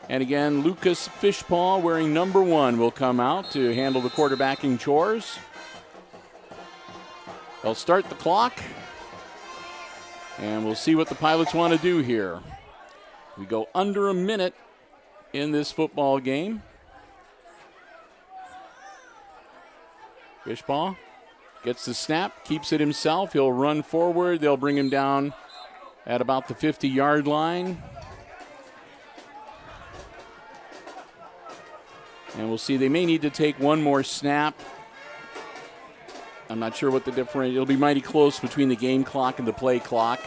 And again, Lucas Fishpaw, wearing number 1, will come out to handle the quarterbacking chores. They'll start the clock, and we'll see what the Pilots want to do here. We go under a minute in this football game. Fishpaw gets the snap, keeps it himself. He'll run forward. They'll bring him down at about the 50-yard line. And we'll see. They may need to take one more snap. I'm not sure what the difference. It'll be mighty close between the game clock and the play clock.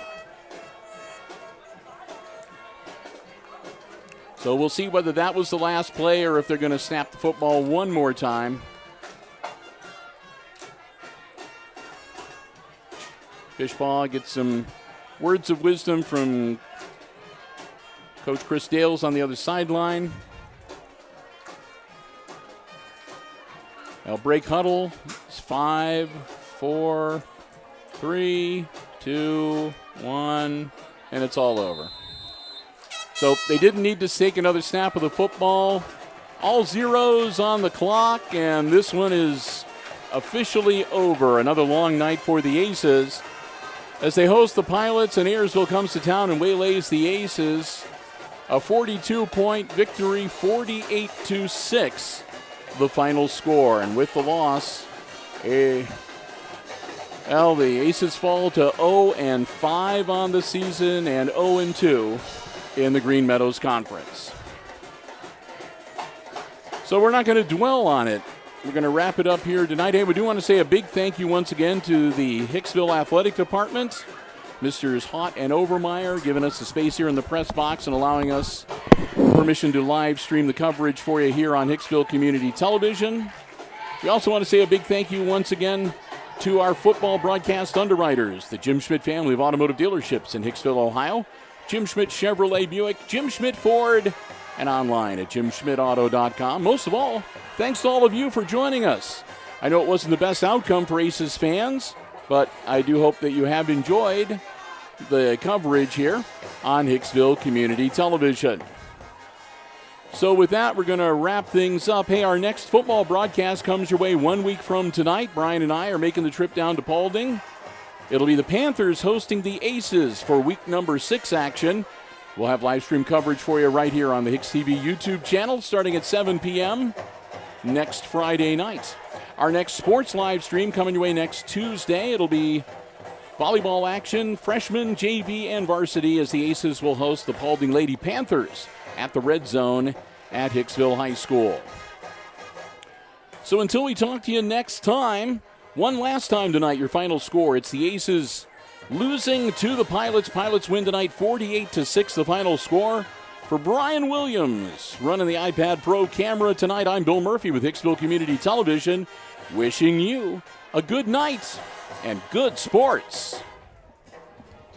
So we'll see whether that was the last play or if they're going to snap the football one more time. Fishbaugh gets some words of wisdom from Coach Chris Dales on the other sideline. Now break huddle. It's 5, 4, 3, 2, 1, and it's all over. So they didn't need to take another snap of the football. All zeros on the clock, and this one is officially over. Another long night for the Aces as they host the Pilots, and Airsville comes to town and waylays the Aces. A 42-point victory, 48-6, the final score. And with the loss, the Aces fall to 0-5 on the season and 0-2 in the Green Meadows Conference. So we're not going to dwell on it. We're going to wrap it up here tonight. Hey, we do want to say a big thank you once again to the Hicksville Athletic Department, Mr. Hott and Overmeyer, giving us the space here in the press box and allowing us permission to live stream the coverage for you here on Hicksville Community Television. We also want to say a big thank you once again to our football broadcast underwriters, the Jim Schmidt family of automotive dealerships in Hicksville, Ohio, Jim Schmidt Chevrolet Buick, Jim Schmidt Ford, and online at jimschmidtauto.com. Most of all, thanks to all of you for joining us. I know it wasn't the best outcome for Aces fans, but I do hope that you have enjoyed the coverage here on Hicksville Community Television. So with that, we're going to wrap things up. Hey, our next football broadcast comes your way 1 week from tonight. Brian and I are making the trip down to Paulding. It'll be the Panthers hosting the Aces for week number 6 action. We'll have live stream coverage for you right here on the HIX-TV YouTube channel starting at 7 p.m. next Friday night. Our next sports live stream coming your way next Tuesday. It'll be volleyball action, freshman, JV, and varsity as the Aces will host the Paulding Lady Panthers at the Red Zone at Hicksville High School. So until we talk to you next time, one last time tonight, your final score. It's the Aces losing to the Pilots. Pilots win tonight 48-6, the final score. For Brian Williams, running the iPad Pro camera tonight, I'm Bill Murphy with Hicksville Community Television, wishing you a good night and good sports.